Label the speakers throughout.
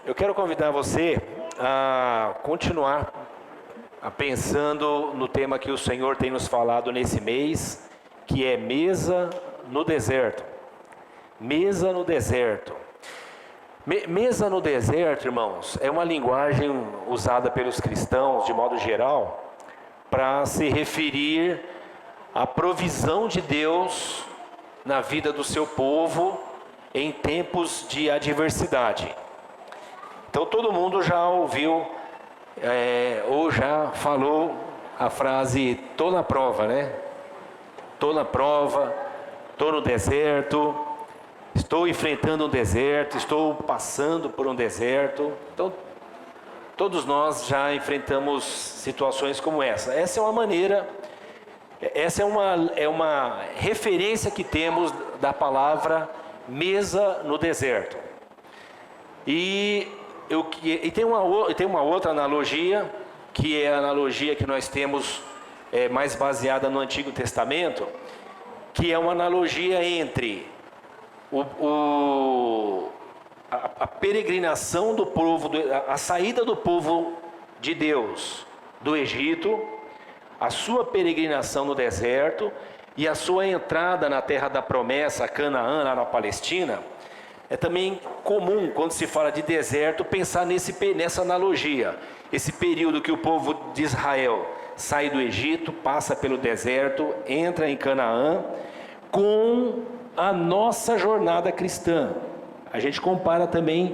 Speaker 1: Eu quero convidar você a continuar pensando no tema que o Senhor tem nos falado nesse mês, que é mesa no deserto. Mesa no deserto. Mesa no deserto, irmãos, é uma linguagem usada pelos cristãos, de modo geral, para se referir à provisão de Deus na vida do seu povo em tempos de adversidade. Então todo mundo já ouviu ou já falou a frase "tô na prova", né? Tô na prova, tô no deserto, estou enfrentando um deserto, estou passando por um deserto. Então todos nós já enfrentamos situações como essa. Essa é uma maneira, essa é uma referência que temos da palavra mesa no deserto. E tem uma outra analogia, que é a analogia que nós temos mais baseada no Antigo Testamento, que é uma analogia entre a peregrinação do povo, a saída do povo de Deus do Egito, a sua peregrinação no deserto e a sua entrada na terra da promessa, Canaã, lá na Palestina. É também comum, quando se fala de deserto, pensar nessa analogia. Esse período que o povo de Israel sai do Egito, passa pelo deserto, entra em Canaã, com a nossa jornada cristã. A gente compara também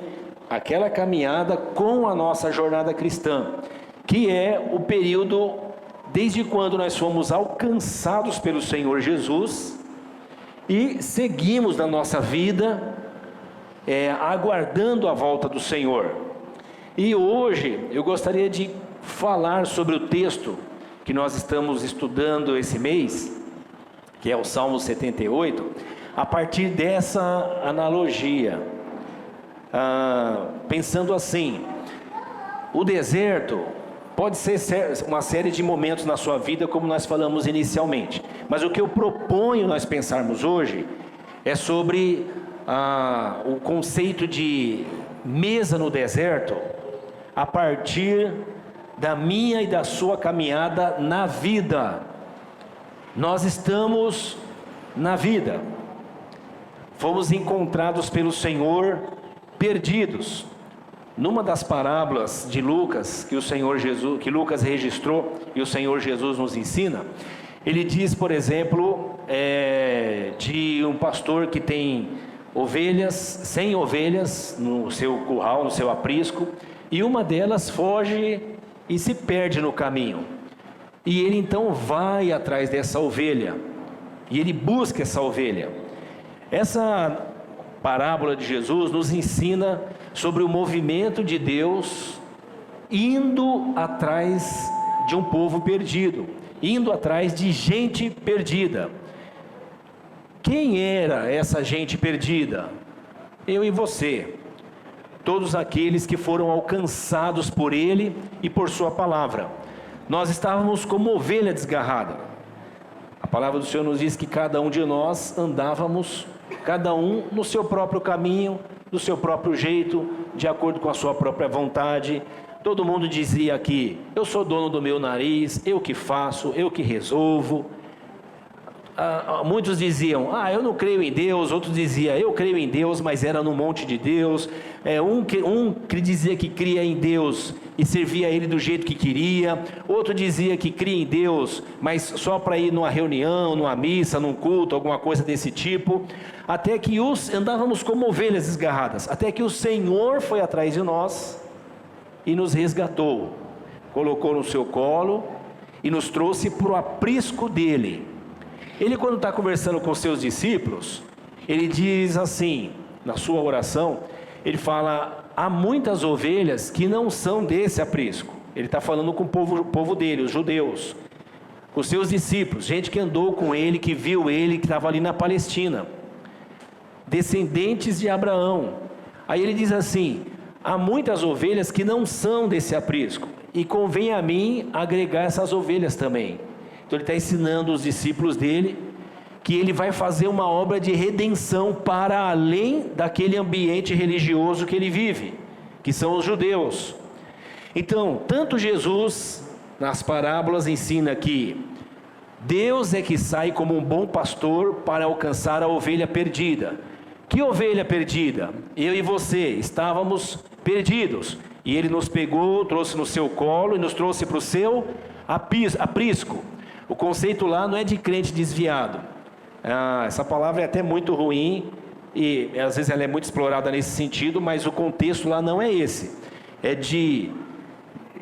Speaker 1: aquela caminhada com a nossa jornada cristã, que é o período desde quando nós fomos alcançados pelo Senhor Jesus e seguimos na nossa vida aguardando a volta do Senhor. E hoje eu gostaria de falar sobre o texto que nós estamos estudando esse mês, que é o Salmo 78, a partir dessa analogia, pensando assim: o deserto pode ser uma série de momentos na sua vida, como nós falamos inicialmente, mas o que eu proponho nós pensarmos hoje é sobre o conceito de mesa no deserto, a partir da minha e da sua caminhada na vida. Nós estamos na vida, fomos encontrados pelo Senhor perdidos. Numa das parábolas de Lucas, que Lucas registrou e o Senhor Jesus nos ensina, ele diz, por exemplo, de um pastor que tem 100 ovelhas no seu curral, no seu aprisco, e uma delas foge e se perde no caminho. E ele então vai atrás dessa ovelha, e ele busca essa ovelha. Essa parábola de Jesus nos ensina sobre o movimento de Deus indo atrás de um povo perdido, indo atrás de gente perdida. Quem era essa gente perdida? Eu e você, todos aqueles que foram alcançados por Ele e por Sua palavra. Nós estávamos como ovelha desgarrada. A palavra do Senhor nos diz que cada um de nós andávamos, cada um no seu próprio caminho, do seu próprio jeito, de acordo com a sua própria vontade. Todo mundo dizia aqui: eu sou dono do meu nariz, eu que faço, eu que resolvo. Muitos diziam: eu não creio em Deus. Outros diziam: eu creio em Deus, mas era no monte de Deus. Um que dizia que cria em Deus e servia a Ele do jeito que queria. Outro dizia que cria em Deus, mas só para ir numa reunião, numa missa, num culto, alguma coisa desse tipo. Até que andávamos como ovelhas desgarradas, até que o Senhor foi atrás de nós e nos resgatou, colocou no seu colo e nos trouxe para o aprisco dele. Ele, quando está conversando com seus discípulos, ele diz assim, na sua oração, ele fala: há muitas ovelhas que não são desse aprisco. Ele está falando com o povo dele, os judeus, com seus discípulos, gente que andou com ele, que viu ele, que estava ali na Palestina, descendentes de Abraão. Aí ele diz assim: há muitas ovelhas que não são desse aprisco, e convém a mim agregar essas ovelhas também. Então ele está ensinando os discípulos dele que ele vai fazer uma obra de redenção para além daquele ambiente religioso que ele vive. que são os judeus. Então, tanto Jesus, nas parábolas, ensina que Deus é que sai como um bom pastor para alcançar a ovelha perdida. Que ovelha perdida? Eu e você estávamos perdidos, e Ele nos pegou, trouxe no seu colo e nos trouxe para o seu aprisco. O conceito lá não é de crente desviado. Essa palavra é até muito ruim, e às vezes ela é muito explorada nesse sentido, mas o contexto lá não é esse.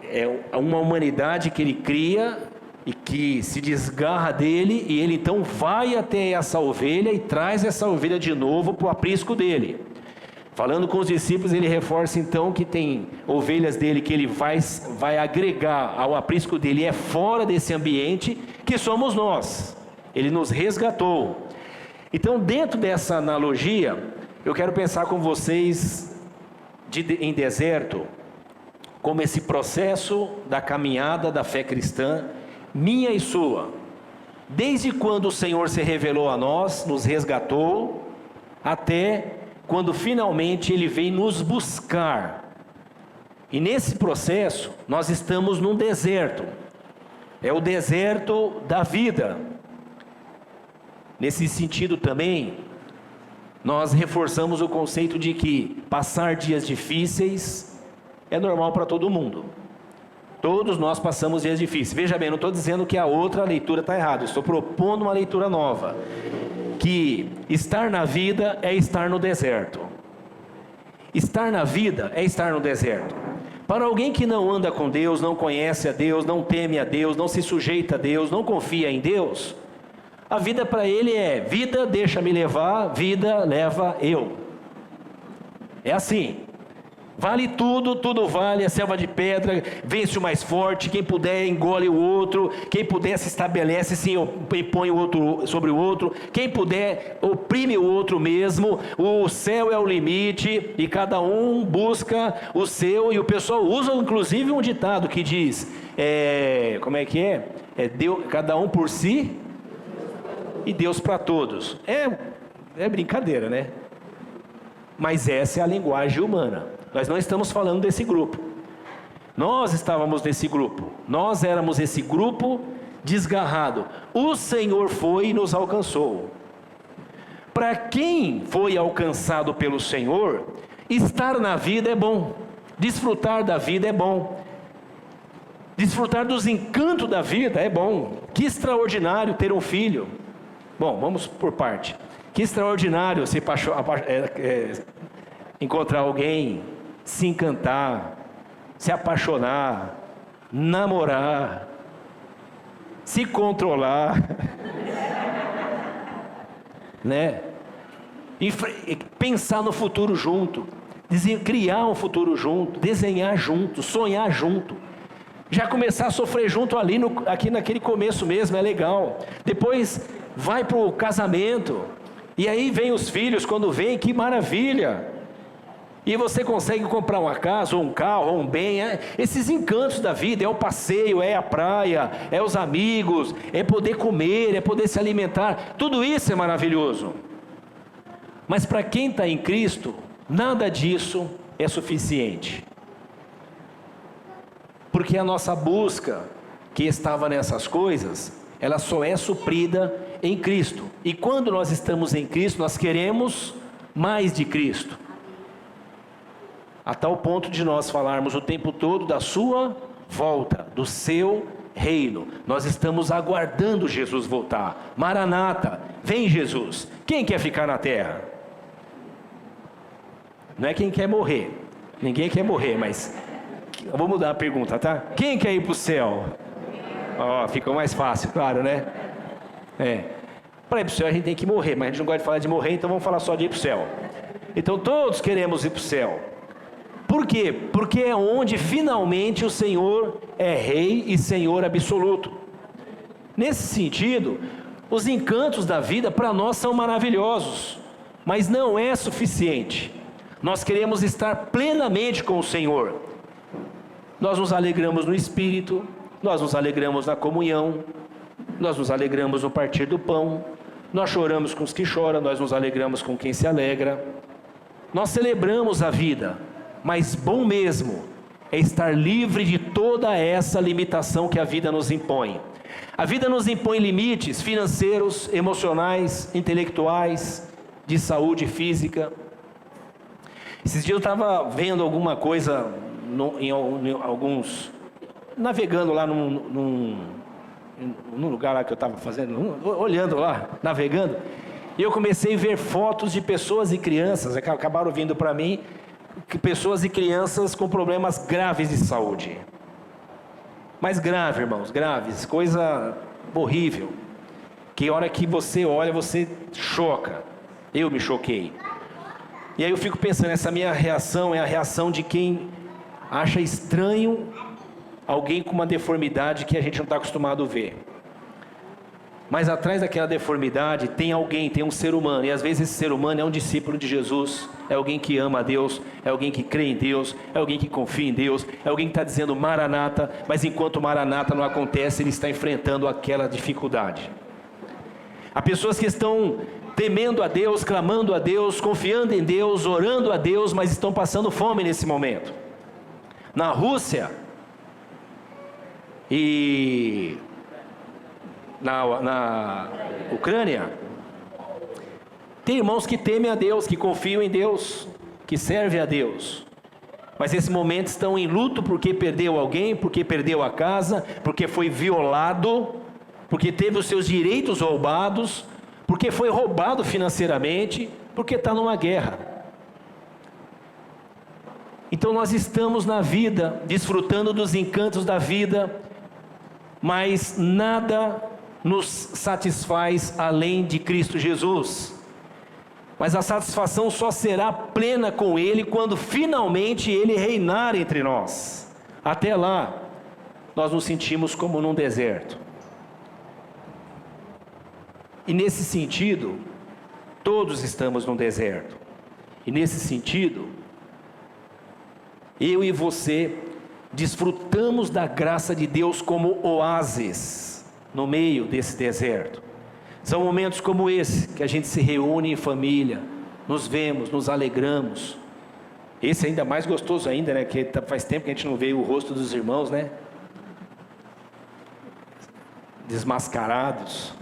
Speaker 1: É uma humanidade que Ele cria e que se desgarra dele, e Ele então vai até essa ovelha e traz essa ovelha de novo para o aprisco dele. Falando com os discípulos, Ele reforça então que tem ovelhas dele que Ele vai agregar ao aprisco dele, é fora desse ambiente, que somos nós. Ele nos resgatou. Então, dentro dessa analogia, eu quero pensar com vocês em deserto, como esse processo da caminhada da fé cristã, minha e sua, desde quando o Senhor se revelou a nós, nos resgatou, até quando finalmente Ele vem nos buscar. E nesse processo, nós estamos num deserto, é o deserto da vida. Nesse sentido também, nós reforçamos o conceito de que passar dias difíceis é normal para todo mundo. Todos nós passamos dias difíceis. Veja bem, não estou dizendo que a outra leitura está errada, estou propondo uma leitura nova. Que estar na vida é estar no deserto. Estar na vida é estar no deserto. Para alguém que não anda com Deus, não conhece a Deus, não teme a Deus, não se sujeita a Deus, não confia em Deus, a vida para ele é: vida deixa-me levar, vida leva eu. É assim. Vale tudo, tudo vale, a selva de pedra, vence o mais forte, quem puder engole o outro, quem puder se estabelece, se impõe o outro sobre o outro, quem puder oprime o outro mesmo, o céu é o limite, e cada um busca o seu, e o pessoal usa inclusive um ditado que diz, como é que é? Deus, cada um por si, e Deus para todos. É brincadeira, né? Mas essa é a linguagem humana. Nós não estamos falando desse grupo. Nós estávamos nesse grupo. Nós éramos esse grupo desgarrado. O Senhor foi e nos alcançou. Para quem foi alcançado pelo Senhor, estar na vida é bom. Desfrutar da vida é bom. Desfrutar dos encantos da vida é bom. Que extraordinário ter um filho. Bom, vamos por parte. Que extraordinário encontrar alguém, se encantar, se apaixonar, namorar, se controlar, né? Pensar no futuro junto, criar um futuro junto, desenhar junto, sonhar junto. Já começar a sofrer junto aqui naquele começo mesmo, é legal. Depois vai para o casamento, e aí vem os filhos, quando vem, que maravilha. E você consegue comprar uma casa, ou um carro, ou um bem, esses encantos da vida, é o passeio, é a praia, é os amigos, é poder comer, é poder se alimentar, tudo isso é maravilhoso. Mas para quem está em Cristo, nada disso é suficiente. Porque a nossa busca, que estava nessas coisas, ela só é suprida em Cristo. E quando nós estamos em Cristo, nós queremos mais de Cristo. A tal ponto de nós falarmos o tempo todo da sua volta, do seu reino. Nós estamos aguardando Jesus voltar. Maranata, vem Jesus. Quem quer ficar na terra? Não é quem quer morrer. Ninguém quer morrer, mas... Vou mudar a pergunta, tá? Quem quer ir para o céu? Fica mais fácil, claro, né? Para ir para o céu a gente tem que morrer, mas a gente não gosta de falar de morrer, então vamos falar só de ir para o céu. Então todos queremos ir para o céu. Por quê? Porque é onde finalmente o Senhor é Rei e Senhor absoluto. Nesse sentido, os encantos da vida para nós são maravilhosos, mas não é suficiente. Nós queremos estar plenamente com o Senhor. Nós nos alegramos no Espírito, nós nos alegramos na comunhão, nós nos alegramos no partir do pão, nós choramos com os que choram, nós nos alegramos com quem se alegra. Nós celebramos a vida, mas bom mesmo é estar livre de toda essa limitação que a vida nos impõe. A vida nos impõe limites financeiros, emocionais, intelectuais, de saúde física. Esses dias eu estava vendo alguma coisa, navegando lá num lugar lá que eu estava fazendo, olhando lá, navegando, e eu comecei a ver fotos de pessoas e crianças, acabaram vindo para mim, pessoas e crianças com problemas graves de saúde. Mas grave, irmãos, graves, coisa horrível, que a hora que você olha, você choca. Eu me choquei. E aí eu fico pensando, essa minha reação é a reação de quem acha estranho alguém com uma deformidade que a gente não está acostumado a ver. Mas atrás daquela deformidade tem alguém, tem um ser humano, e às vezes esse ser humano é um discípulo de Jesus, é alguém que ama a Deus, é alguém que crê em Deus, é alguém que confia em Deus, é alguém que está dizendo Maranata, mas enquanto Maranata não acontece, ele está enfrentando aquela dificuldade. Há pessoas que estão temendo a Deus, clamando a Deus, confiando em Deus, orando a Deus, mas estão passando fome nesse momento. Na Rússia e na Ucrânia, tem irmãos que temem a Deus, que confiam em Deus, que servem a Deus, mas nesse momento estão em luto porque perdeu alguém, porque perdeu a casa, porque foi violado, porque teve os seus direitos roubados, porque foi roubado financeiramente, porque está numa guerra. Então nós estamos na vida, desfrutando dos encantos da vida, mas nada nos satisfaz além de Cristo Jesus. Mas a satisfação só será plena com Ele quando finalmente Ele reinar entre nós. Até lá, nós nos sentimos como num deserto. E nesse sentido, todos estamos num deserto. E nesse sentido, eu e você desfrutamos da graça de Deus como oásis no meio desse deserto. São momentos como esse que a gente se reúne em família, nos vemos, nos alegramos. Esse é ainda mais gostoso ainda, né? Que faz tempo que a gente não vê o rosto dos irmãos, né? Desmascarados.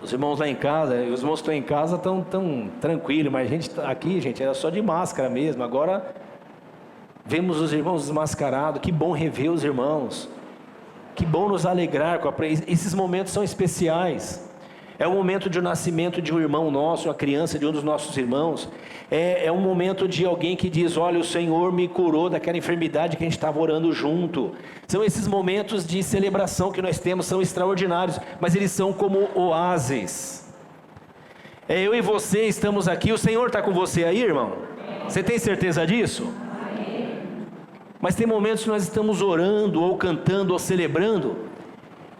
Speaker 1: Os irmãos lá em casa, os irmãos que estão em casa estão tão tranquilos, mas a gente aqui, gente, era só de máscara mesmo. Agora vemos os irmãos desmascarados. Que bom rever os irmãos. Que bom nos alegrar com esses momentos são especiais. É o momento de um nascimento de um irmão nosso, uma criança de um dos nossos irmãos. É um momento de alguém que diz, olha, o Senhor me curou daquela enfermidade que a gente estava orando junto. São esses momentos de celebração que nós temos, são extraordinários, mas eles são como oásis. Eu e você estamos aqui, o Senhor está com você aí, irmão? Você tem certeza disso? Mas tem momentos que nós estamos orando, ou cantando, ou celebrando,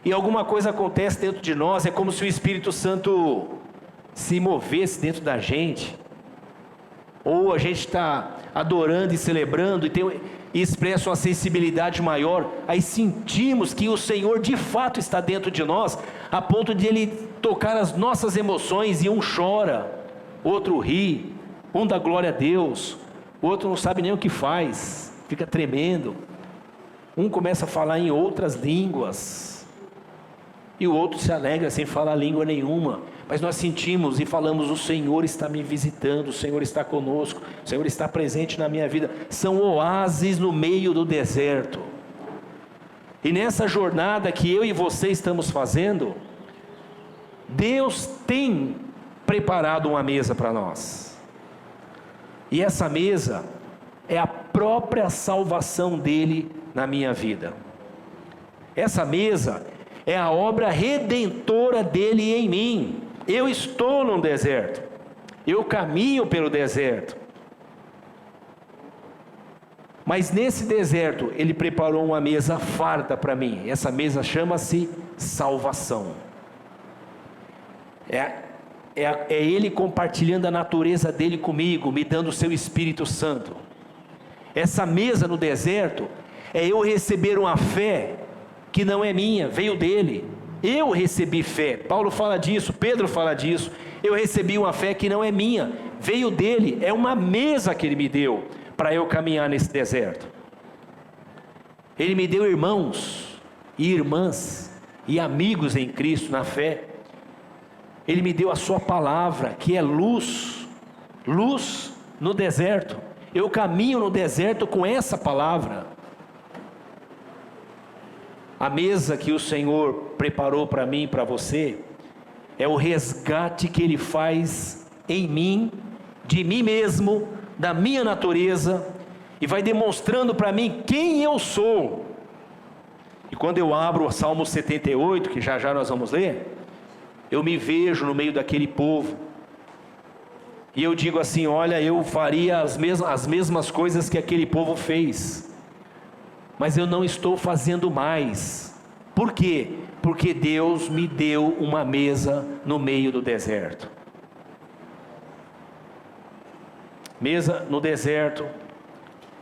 Speaker 1: e alguma coisa acontece dentro de nós, é como se o Espírito Santo se movesse dentro da gente, ou a gente está adorando e celebrando, e expressa uma sensibilidade maior, aí sentimos que o Senhor de fato está dentro de nós, a ponto de Ele tocar as nossas emoções, e um chora, outro ri, um dá glória a Deus, o outro não sabe nem o que faz, fica tremendo, um começa a falar em outras línguas, e o outro se alegra sem falar língua nenhuma, mas nós sentimos e falamos, o Senhor está me visitando, o Senhor está conosco, o Senhor está presente na minha vida. São oásis no meio do deserto, e nessa jornada que eu e você estamos fazendo, Deus tem preparado uma mesa para nós, e essa mesa é a própria salvação dele na minha vida. Essa mesa é a obra redentora dele em mim. Eu estou num deserto, eu caminho pelo deserto, mas nesse deserto ele preparou uma mesa farta para mim. Essa mesa chama-se salvação. É ele compartilhando a natureza dele comigo, me dando o seu Espírito Santo. Essa mesa no deserto é eu receber uma fé que não é minha, veio dele. Eu recebi fé, Paulo fala disso, Pedro fala disso. Eu recebi uma fé que não é minha, veio dele, é uma mesa que ele me deu para eu caminhar nesse deserto. Ele me deu irmãos e irmãs e amigos em Cristo na fé. Ele me deu a sua palavra, que é luz, luz no deserto. Eu caminho no deserto com essa palavra. A mesa que o Senhor preparou para mim e para você, é o resgate que Ele faz em mim, de mim mesmo, da minha natureza, e vai demonstrando para mim quem eu sou. E quando eu abro o Salmo 78, que já já nós vamos ler, eu me vejo no meio daquele povo, e eu digo assim: olha, eu faria as mesmas coisas que aquele povo fez, mas eu não estou fazendo mais. Por quê? Porque Deus me deu uma mesa no meio do deserto. Mesa no deserto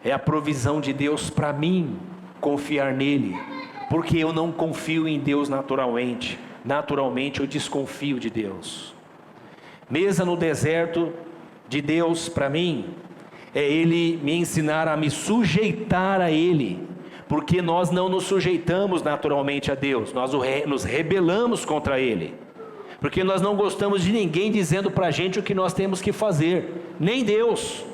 Speaker 1: é a provisão de Deus para mim confiar nele, porque eu não confio em Deus naturalmente. Naturalmente eu desconfio de Deus. Mesa no deserto de Deus para mim é Ele me ensinar a me sujeitar a Ele, porque nós não nos sujeitamos naturalmente a Deus, nós nos rebelamos contra Ele, porque nós não gostamos de ninguém dizendo para a gente o que nós temos que fazer, nem Deus.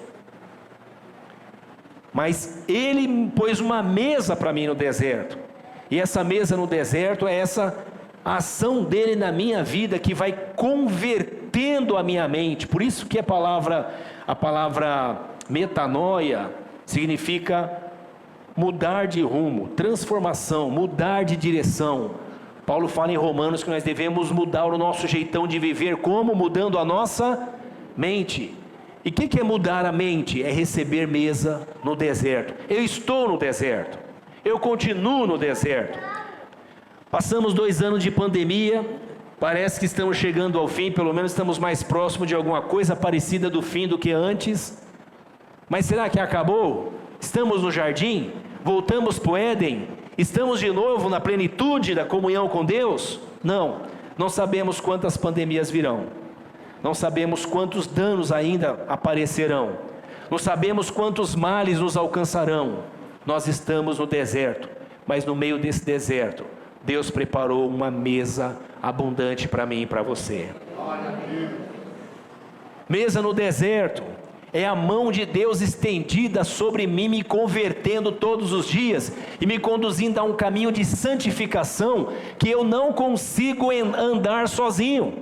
Speaker 1: Mas Ele pôs uma mesa para mim no deserto, e essa mesa no deserto é essa ação dele na minha vida, que vai convertendo a minha mente. Por isso que a palavra metanoia significa mudar de rumo, transformação, mudar de direção. Paulo fala em Romanos que nós devemos mudar o nosso jeitão de viver. Como? Mudando a nossa mente. E o que é mudar a mente? É receber mesa no deserto. Eu estou no deserto, eu continuo no deserto. Passamos 2 anos de pandemia, parece que estamos chegando ao fim, pelo menos estamos mais próximos de alguma coisa parecida do fim do que antes. Mas será que acabou? Estamos no jardim? Voltamos para o Éden? Estamos de novo na plenitude da comunhão com Deus? Não, não sabemos quantas pandemias virão, não sabemos quantos danos ainda aparecerão, não sabemos quantos males nos alcançarão. Nós estamos no deserto, mas no meio desse deserto, Deus preparou uma mesa abundante para mim e para você. Mesa no deserto é a mão de Deus estendida sobre mim, me convertendo todos os dias e me conduzindo a um caminho de santificação que eu não consigo andar sozinho.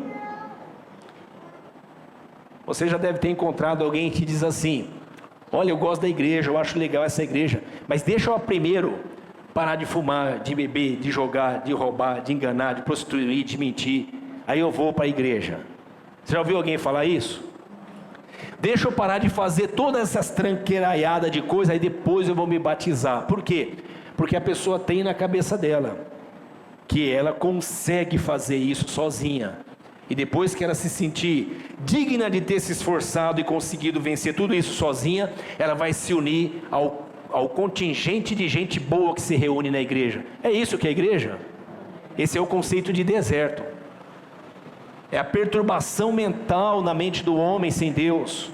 Speaker 1: Você já deve ter encontrado alguém que diz assim: olha, eu gosto da igreja, eu acho legal essa igreja, mas deixa eu primeiro parar de fumar, de beber, de jogar, de roubar, de enganar, de prostituir, de mentir, aí eu vou para a igreja. Você já ouviu alguém falar isso? Deixa eu parar de fazer todas essas tranqueiraiadas de coisa, aí depois eu vou me batizar. Por quê? Porque a pessoa tem na cabeça dela que ela consegue fazer isso sozinha, e depois que ela se sentir digna de ter se esforçado e conseguido vencer tudo isso sozinha, ela vai se unir ao contingente de gente boa que se reúne na igreja. É isso que é a igreja? Esse é o conceito de deserto. É a perturbação mental na mente do homem sem Deus.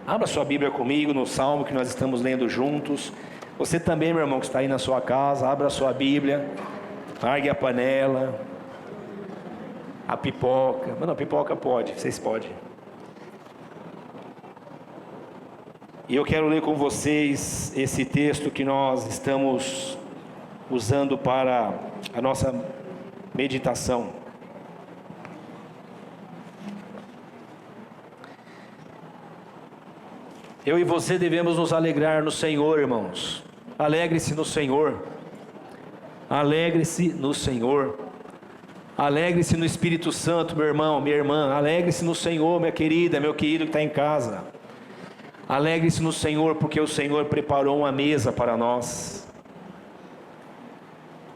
Speaker 1: Abra sua Bíblia comigo no Salmo que nós estamos lendo juntos. Você também, meu irmão, que está aí na sua casa, abra a sua Bíblia, largue a panela, a pipoca. Mas não, a pipoca pode, vocês podem. E eu quero ler com vocês esse texto que nós estamos usando para a nossa meditação. Eu e você devemos nos alegrar no Senhor, irmãos. Alegre-se no Senhor. Alegre-se no Senhor. Alegre-se no Espírito Santo, meu irmão, minha irmã. Alegre-se no Senhor, minha querida, meu querido que está em casa. Alegre-se no Senhor, porque o Senhor preparou uma mesa para nós.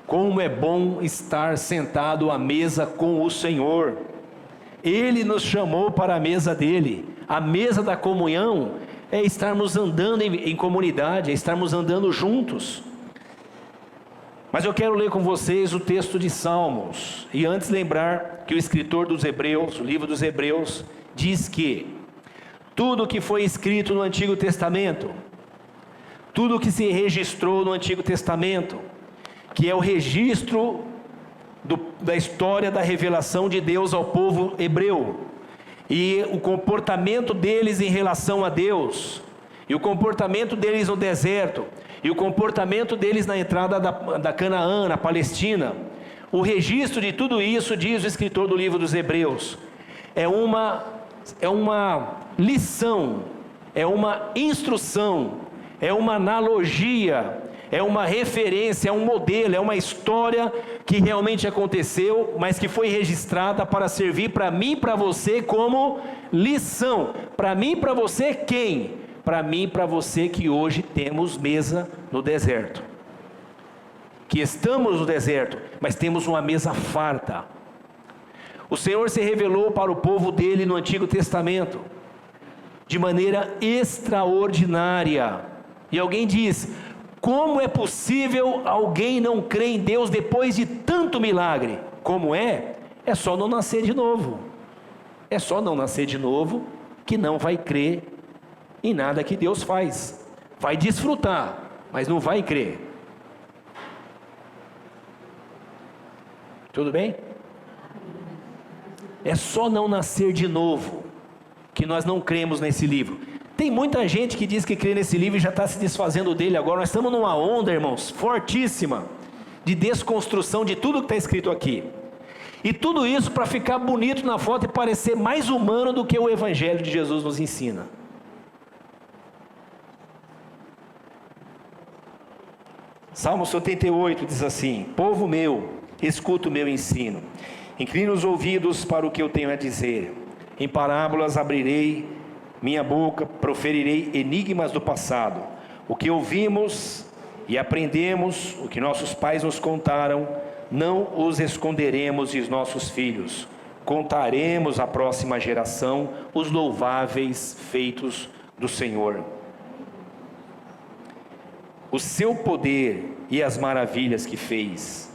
Speaker 1: Como é bom estar sentado à mesa com o Senhor. Ele nos chamou para a mesa dele. A mesa da comunhão é estarmos andando em comunidade, é estarmos andando juntos. Mas eu quero ler com vocês o texto de Salmos. E antes lembrar que o escritor dos Hebreus, o livro dos Hebreus, diz que tudo que foi escrito no Antigo Testamento, tudo que se registrou no Antigo Testamento, que é o registro da história da revelação de Deus ao povo hebreu, e o comportamento deles em relação a Deus, e o comportamento deles no deserto, e o comportamento deles na entrada da Canaã, na Palestina, o registro de tudo isso, diz o escritor do livro dos Hebreus, é uma lição, é uma instrução, é uma analogia, é uma referência, é um modelo, é uma história que realmente aconteceu, mas que foi registrada para servir para mim e para você como lição. Para mim e para você quem? Para mim e para você que hoje temos mesa no deserto. Que estamos no deserto, mas temos uma mesa farta. O Senhor se revelou para o povo dele no Antigo Testamento, de maneira extraordinária. E alguém diz: como é possível alguém não crer em Deus depois de tanto milagre? Como é? É só não nascer de novo. É só não nascer de novo que não vai crer em nada que Deus faz. Vai desfrutar, mas não vai crer. Tudo bem? É só não nascer de novo que nós não cremos nesse livro. Tem muita gente que diz que crê nesse livro e já está se desfazendo dele agora. Nós estamos numa onda, irmãos, fortíssima, de desconstrução de tudo que está escrito aqui. E tudo isso para ficar bonito na foto e parecer mais humano do que o Evangelho de Jesus nos ensina. Salmo 78 diz assim: povo meu, escuta o meu ensino, inclina os ouvidos para o que eu tenho a dizer. Em parábolas abrirei minha boca, proferirei enigmas do passado. O que ouvimos e aprendemos, o que nossos pais nos contaram, não os esconderemos de nossos filhos. Contaremos à próxima geração os louváveis feitos do Senhor. O seu poder e as maravilhas que fez.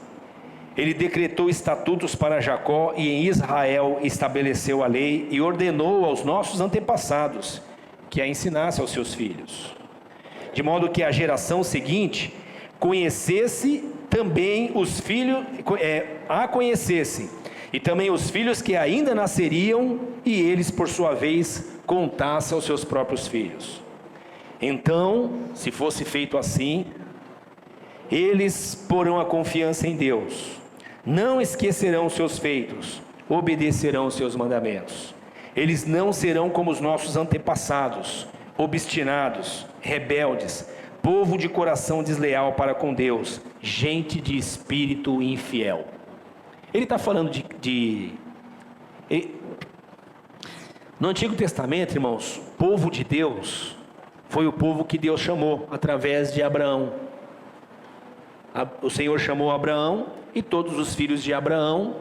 Speaker 1: Ele decretou estatutos para Jacó e em Israel estabeleceu a lei e ordenou aos nossos antepassados que a ensinasse aos seus filhos, de modo que a geração seguinte conhecesse também os filhos, a conhecesse, e também os filhos que ainda nasceriam, e eles por sua vez contassem aos seus próprios filhos. Então, se fosse feito assim, eles porão a confiança em Deus, não esquecerão os seus feitos, obedecerão os seus mandamentos. Eles não serão como os nossos antepassados, obstinados, rebeldes, povo de coração desleal para com Deus, gente de espírito infiel. Ele está falando no Antigo Testamento, irmãos, o povo de Deus foi o povo que Deus chamou através de Abraão. O Senhor chamou Abraão e todos os filhos de Abraão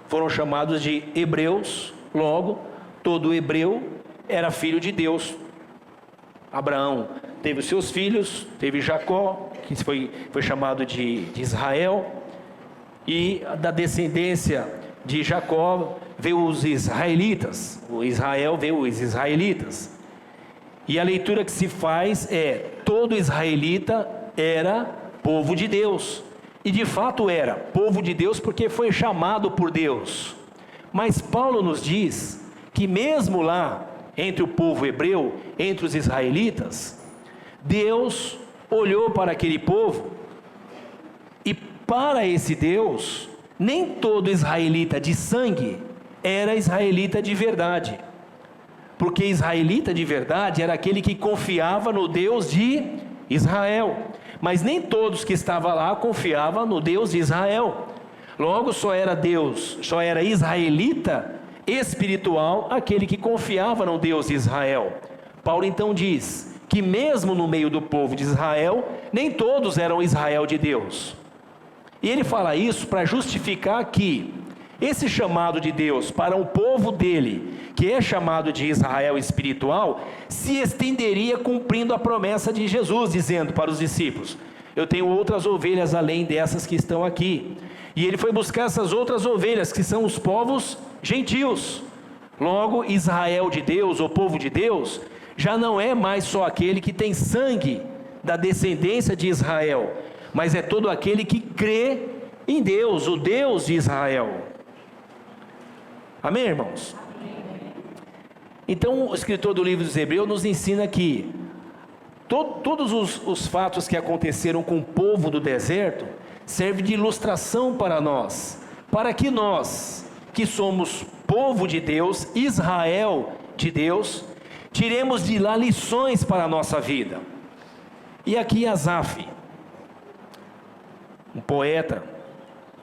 Speaker 1: foram chamados de hebreus. Logo, todo hebreu era filho de Deus. Abraão teve os seus filhos, teve Jacó, que foi chamado de Israel, e da descendência de Jacó veio os israelitas, o Israel veio os israelitas. E a leitura que se faz é: todo israelita era povo de Deus, e de fato era povo de Deus porque foi chamado por Deus. Mas Paulo nos diz que mesmo lá, entre o povo hebreu, entre os israelitas, Deus olhou para aquele povo, e para esse Deus, nem todo israelita de sangue era israelita de verdade, porque israelita de verdade era aquele que confiava no Deus de Israel, mas nem todos que estavam lá confiavam no Deus de Israel. Logo, só era israelita espiritual aquele que confiava no Deus de Israel. Paulo então diz que mesmo no meio do povo de Israel, nem todos eram Israel de Deus. E ele fala isso para justificar que esse chamado de Deus para um povo dele, que é chamado de Israel espiritual, se estenderia cumprindo a promessa de Jesus, dizendo para os discípulos: eu tenho outras ovelhas além dessas que estão aqui. E ele foi buscar essas outras ovelhas, que são os povos gentios. Logo, Israel de Deus, o povo de Deus, já não é mais só aquele que tem sangue da descendência de Israel, mas é todo aquele que crê em Deus, o Deus de Israel. Amém, irmãos? Então, o escritor do livro dos Hebreus nos ensina que todos os fatos que aconteceram com o povo do deserto servem de ilustração para nós, para que nós, que somos povo de Deus, Israel de Deus, tiremos de lá lições para a nossa vida. E aqui Asaf, um poeta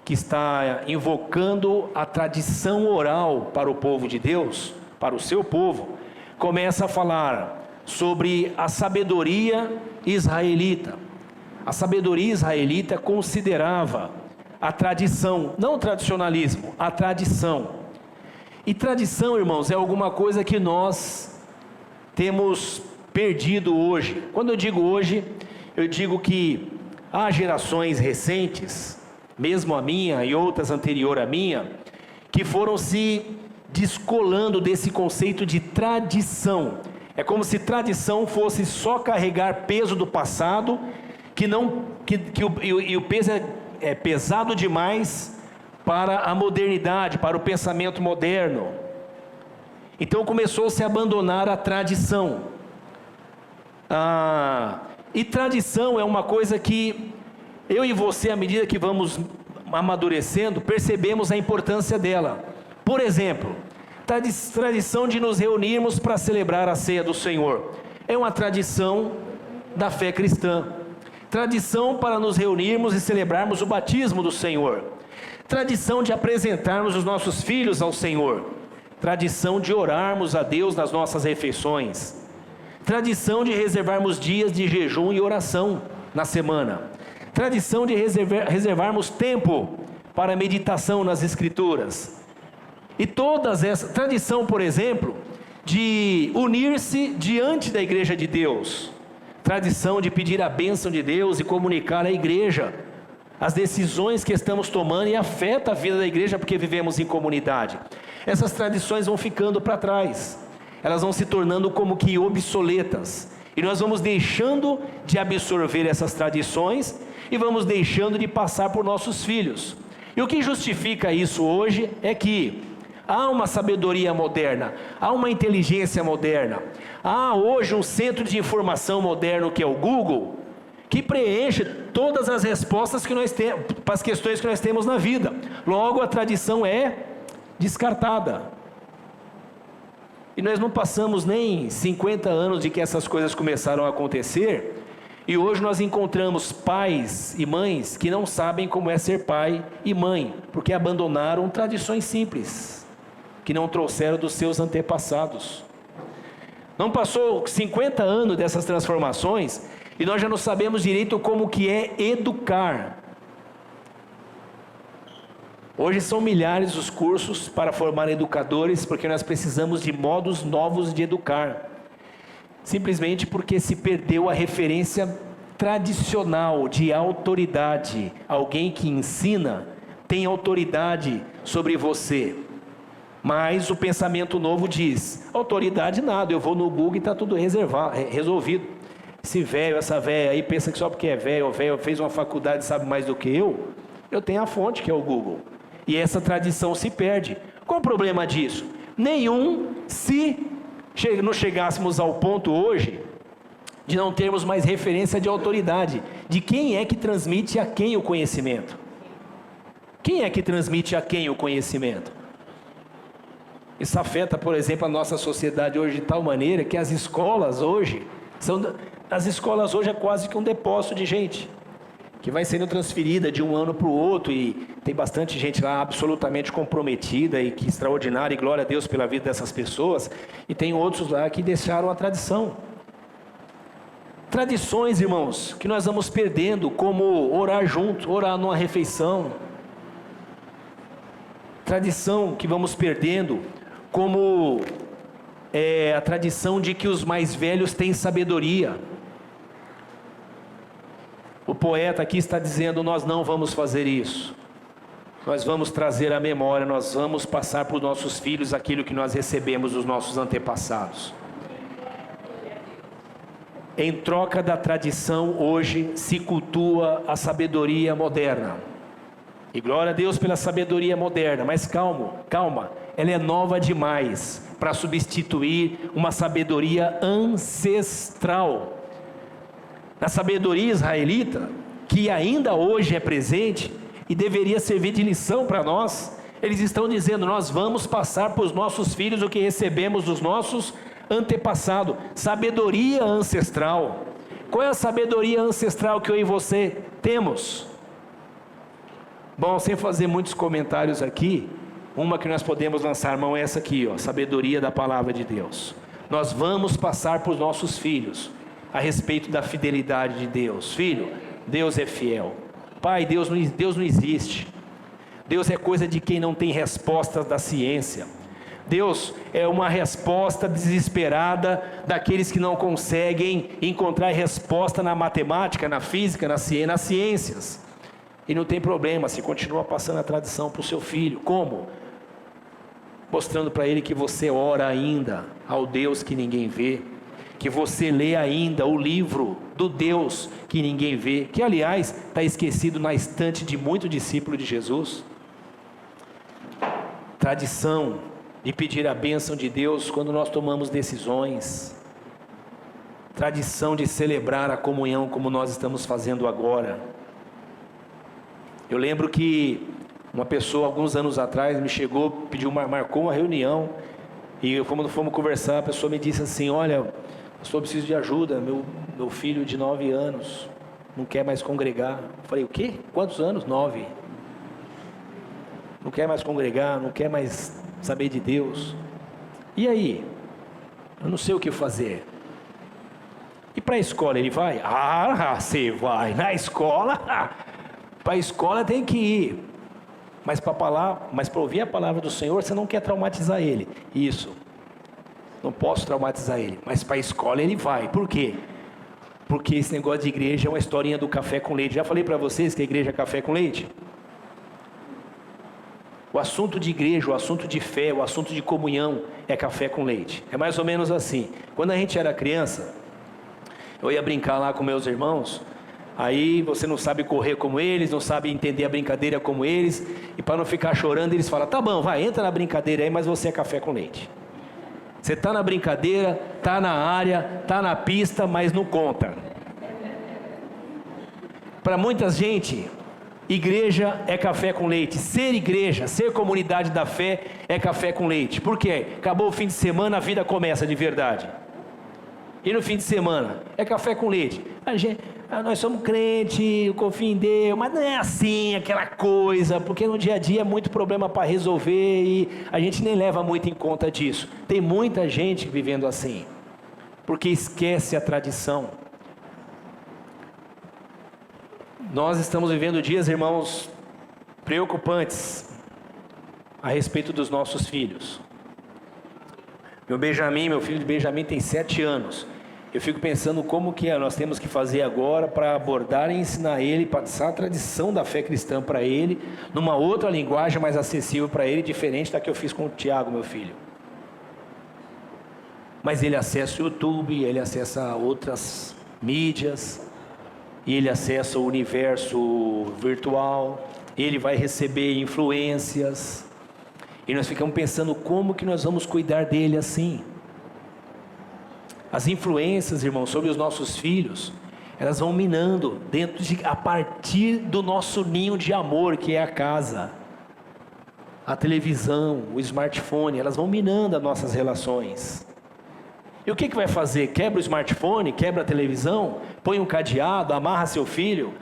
Speaker 1: que está invocando a tradição oral para o povo de Deus, para o seu povo, começa a falar sobre a sabedoria israelita. A sabedoria israelita considerava a tradição, não o tradicionalismo, a tradição. E tradição, irmãos, é alguma coisa que nós temos perdido hoje. Quando eu digo hoje, eu digo que há gerações recentes, mesmo a minha e outras anterior à minha, que foram se descolando desse conceito de tradição. É como se tradição fosse só carregar peso do passado, e o peso é pesado demais para a modernidade, para o pensamento moderno. Então começou-se a abandonar a tradição. E tradição é uma coisa que eu e você, à medida que vamos amadurecendo, percebemos a importância dela. Por exemplo, tradição de nos reunirmos para celebrar a ceia do Senhor. É uma tradição da fé cristã. Tradição para nos reunirmos e celebrarmos o batismo do Senhor. Tradição de apresentarmos os nossos filhos ao Senhor. Tradição de orarmos a Deus nas nossas refeições. Tradição de reservarmos dias de jejum e oração na semana. Tradição de reservarmos tempo para meditação nas Escrituras. E todas essas, tradição, por exemplo, de unir-se diante da igreja de Deus. Tradição de pedir a bênção de Deus e comunicar à igreja as decisões que estamos tomando, e afeta a vida da igreja porque vivemos em comunidade. Essas tradições vão ficando para trás, elas vão se tornando como que obsoletas, e nós vamos deixando de absorver essas tradições, e vamos deixando de passar por nossos filhos. E o que justifica isso hoje é que há uma sabedoria moderna, há uma inteligência moderna, há hoje um centro de informação moderno que é o Google, que preenche todas as respostas que nós temos, para as questões que nós temos na vida. Logo, a tradição é descartada. E nós não passamos nem 50 anos de que essas coisas começaram a acontecer, e hoje nós encontramos pais e mães que não sabem como é ser pai e mãe, porque abandonaram tradições simples, que não trouxeram dos seus antepassados. Não passou 50 anos dessas transformações, e nós já não sabemos direito como que é educar. Hoje são milhares os cursos para formar educadores, porque nós precisamos de modos novos de educar. Simplesmente porque se perdeu a referência tradicional de autoridade. Alguém que ensina tem autoridade sobre você. Mas o pensamento novo diz: autoridade nada, eu vou no Google e está tudo resolvido. Esse velho, essa velha aí pensa que só porque é velho, fez uma faculdade e sabe mais do que eu tenho a fonte que é o Google. E essa tradição se perde. Qual o problema disso? Nenhum, se não chegássemos ao ponto hoje de não termos mais referência de autoridade, de quem é que transmite a quem o conhecimento. Quem é que transmite a quem o conhecimento? Isso afeta, por exemplo, a nossa sociedade hoje de tal maneira que as escolas hoje é quase que um depósito de gente que vai sendo transferida de um ano para o outro, e tem bastante gente lá absolutamente comprometida e que extraordinária, e glória a Deus pela vida dessas pessoas, e tem outros lá que deixaram a tradição. Tradições, irmãos, que nós vamos perdendo, como orar junto, orar numa refeição. Tradição que vamos perdendo, como a tradição de que os mais velhos têm sabedoria. O poeta aqui está dizendo: nós não vamos fazer isso. nós vamos trazer à memória, nós vamos passar para os nossos filhos aquilo que nós recebemos dos nossos antepassados. Em troca da tradição, hoje se cultua a sabedoria moderna. E glória a Deus pela sabedoria moderna, mas calma, ela é nova demais para substituir uma sabedoria ancestral. Na sabedoria israelita, que ainda hoje é presente e deveria servir de lição para nós, eles estão dizendo: nós vamos passar para os nossos filhos o que recebemos dos nossos antepassados. Sabedoria ancestral. Qual é a sabedoria ancestral que eu e você temos? Bom, sem fazer muitos comentários aqui, uma que nós podemos lançar mão é essa aqui, sabedoria da palavra de Deus. Nós vamos passar para os nossos filhos a respeito da fidelidade de Deus. Filho, Deus é fiel. Pai, Deus não existe. Deus é coisa de quem não tem respostas da ciência. Deus é uma resposta desesperada daqueles que não conseguem encontrar resposta na matemática, na física, nas ciências. E não tem problema, se continua passando a tradição para o seu filho. Como? Mostrando para ele que você ora ainda ao Deus que ninguém vê, que você lê ainda o livro do Deus que ninguém vê, que aliás está esquecido na estante de muito discípulo de Jesus. Tradição de pedir a bênção de Deus quando nós tomamos decisões, tradição de celebrar a comunhão como nós estamos fazendo agora. Eu lembro que uma pessoa alguns anos atrás me chegou, marcou uma reunião, e quando fomos conversar, a pessoa me disse assim: olha, pastor, eu preciso de ajuda, meu filho de 9 anos não quer mais congregar. Eu falei: o quê? Quantos anos? 9. Não quer mais congregar, não quer mais saber de Deus. E aí? Eu não sei o que fazer. E para a escola ele vai? Ah, você vai na escola? Para a escola tem que ir. Mas para ouvir a palavra do Senhor, você não quer traumatizar ele. Isso. Não posso traumatizar ele. Mas para a escola ele vai. Por quê? Porque esse negócio de igreja é uma historinha do café com leite. Já falei para vocês que a igreja é café com leite? O assunto de igreja, o assunto de fé, o assunto de comunhão é café com leite. É mais ou menos assim. Quando a gente era criança, eu ia brincar lá com meus irmãos. Aí você não sabe correr como eles, não sabe entender a brincadeira como eles. E para não ficar chorando, eles falam: tá bom, vai, entra na brincadeira aí, mas você é café com leite. Você está na brincadeira, está na área, está na pista, mas não conta. Para muita gente, igreja é café com leite. Ser igreja, ser comunidade da fé é café com leite. Por quê? Acabou o fim de semana, a vida começa de verdade. E no fim de semana é café com leite. Nós somos crentes, eu confio em Deus, mas não é assim, aquela coisa, porque no dia a dia é muito problema para resolver e a gente nem leva muito em conta disso. Tem muita gente vivendo assim, porque esquece a tradição. Nós estamos vivendo dias, irmãos, preocupantes a respeito dos nossos filhos. Meu filho de Benjamin tem 7 anos. Eu fico pensando como que nós temos que fazer agora para abordar e ensinar ele, passar a tradição da fé cristã para ele, numa outra linguagem mais acessível para ele, diferente da que eu fiz com o Tiago, meu filho. Mas ele acessa o YouTube, ele acessa outras mídias, e ele acessa o universo virtual, ele vai receber influências, e nós ficamos pensando como que nós vamos cuidar dele assim. As influências, irmãos, sobre os nossos filhos, elas vão minando a partir do nosso ninho de amor, que é a casa, a televisão, o smartphone, elas vão minando as nossas relações. E o que vai fazer? Quebra o smartphone, quebra a televisão, põe um cadeado, amarra seu filho,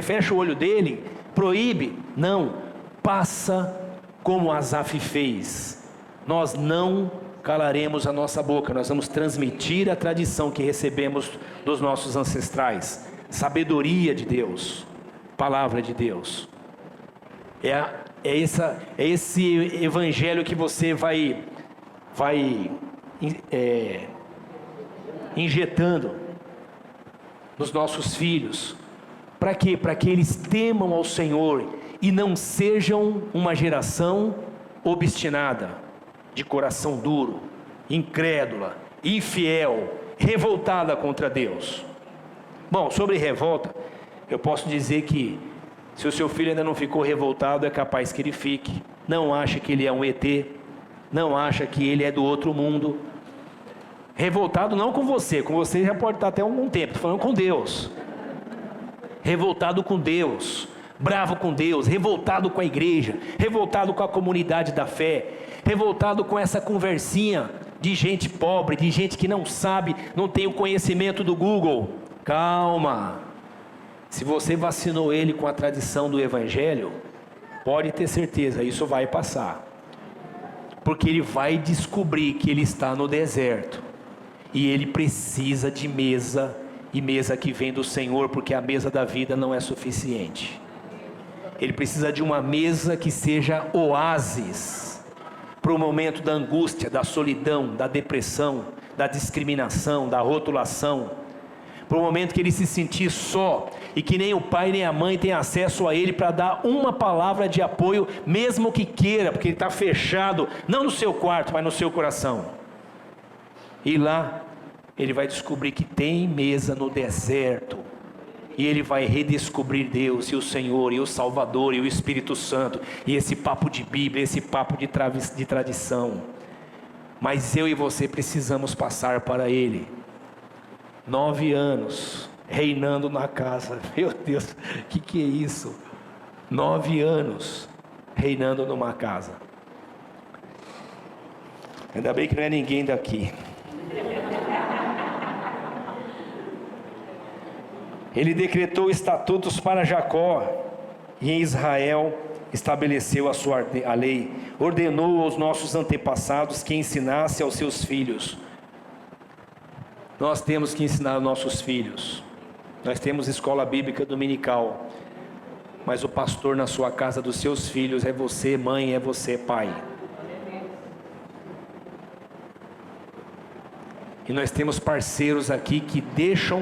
Speaker 1: fecha o olho dele, proíbe? Não, passa como Asaf fez. Nós não calaremos a nossa boca, nós vamos transmitir a tradição que recebemos dos nossos ancestrais, sabedoria de Deus, palavra de Deus. É esse evangelho que você vai injetando nos nossos filhos. Para quê? Para que eles temam ao Senhor e não sejam uma geração obstinada, de coração duro, incrédula, infiel, revoltada contra Deus. Bom, sobre revolta, eu posso dizer que se o seu filho ainda não ficou revoltado, é capaz que ele fique. Não acha que ele é um ET, não acha que ele é do outro mundo. Revoltado não com você já pode estar até algum tempo, estou falando com Deus. Revoltado com Deus, bravo com Deus, revoltado com a igreja, revoltado com a comunidade da fé, revoltado com essa conversinha de gente pobre, de gente que não sabe, não tem o conhecimento do Google. Calma, se você vacinou ele com a tradição do Evangelho, pode ter certeza, isso vai passar, porque ele vai descobrir que ele está no deserto, e ele precisa de mesa, e mesa que vem do Senhor, porque a mesa da vida não é suficiente. Ele precisa de uma mesa que seja oásis, para o momento da angústia, da solidão, da depressão, da discriminação, da rotulação, para o momento que ele se sentir só, e que nem o pai nem a mãe tem acesso a ele para dar uma palavra de apoio, mesmo que queira, porque ele está fechado, não no seu quarto, mas no seu coração. E lá, ele vai descobrir que tem mesa no deserto, e ele vai redescobrir Deus, e o Senhor, e o Salvador, e o Espírito Santo, e esse papo de Bíblia, esse papo de tradição. Mas eu e você precisamos passar para Ele. 9 anos, reinando na casa, meu Deus, o que é isso? 9 anos, reinando numa casa. Ainda bem que não é ninguém daqui. Ele decretou estatutos para Jacó, e em Israel estabeleceu a lei, ordenou aos nossos antepassados que ensinasse aos seus filhos. Nós temos que ensinar aos nossos filhos. Nós temos escola bíblica dominical, mas o pastor na sua casa dos seus filhos é você, mãe, é você, pai. E nós temos parceiros aqui que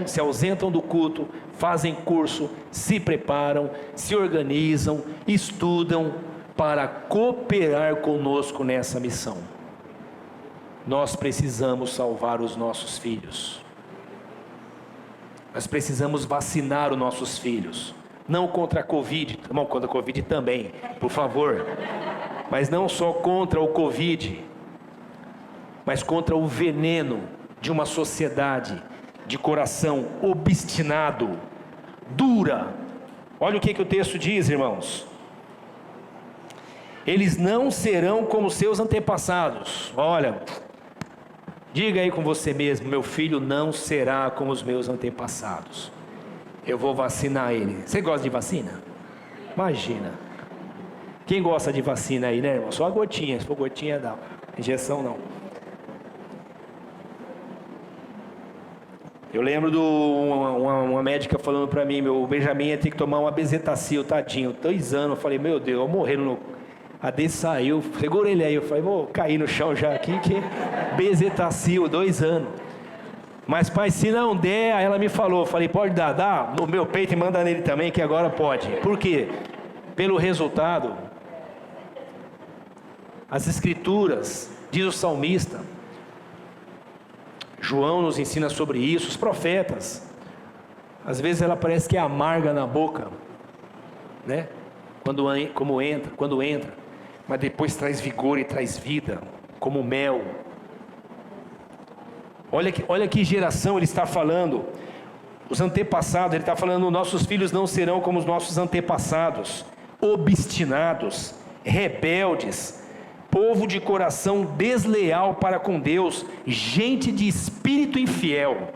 Speaker 1: se ausentam do culto, fazem curso, se preparam, se organizam, estudam para cooperar conosco nessa missão. Nós precisamos salvar os nossos filhos. Nós precisamos vacinar os nossos filhos. Não contra a Covid, não contra a Covid também, por favor. Mas não só contra o Covid, mas contra o veneno de uma sociedade de coração obstinado, dura. Olha o que o texto diz, irmãos. Eles não serão como seus antepassados. Olha, diga aí com você mesmo: meu filho não será como os meus antepassados. Eu vou vacinar ele. Você gosta de vacina? Imagina. Quem gosta de vacina aí, né, irmão? Só a gotinha. Se for gotinha, não. Injeção, não. Eu lembro de uma médica falando para mim: meu Benjamin ia ter que tomar uma bezetacil, tadinho, 2 anos. Eu falei: meu Deus, eu morrendo no... A D saiu, segura ele aí. Eu falei: vou cair no chão já aqui, que bezetacil, 2 anos. Mas pai, se não der, aí ela me falou, eu falei: pode dar, dá no meu peito e manda nele também, que agora pode. Por quê? Pelo resultado. As escrituras, diz o salmista, João nos ensina sobre isso, os profetas, às vezes ela parece que é amarga na boca, né? Quando entra, mas depois traz vigor e traz vida, como mel. Olha que geração ele está falando. Os antepassados, ele está falando: nossos filhos não serão como os nossos antepassados, obstinados, rebeldes, povo de coração desleal para com Deus, gente de espírito infiel.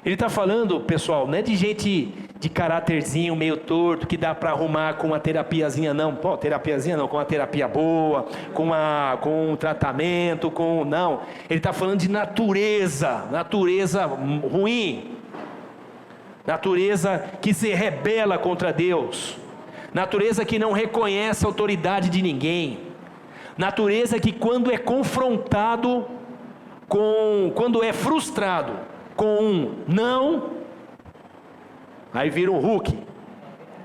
Speaker 1: Ele está falando, pessoal, não é de gente de caráterzinho meio torto, que dá para arrumar com uma terapiazinha, não. Pô, terapiazinha não, com uma terapia boa, com um tratamento, não. Ele está falando de natureza ruim, natureza que se rebela contra Deus, natureza que não reconhece a autoridade de ninguém, natureza que quando é confrontado quando é frustrado com um não, aí vira um Hulk,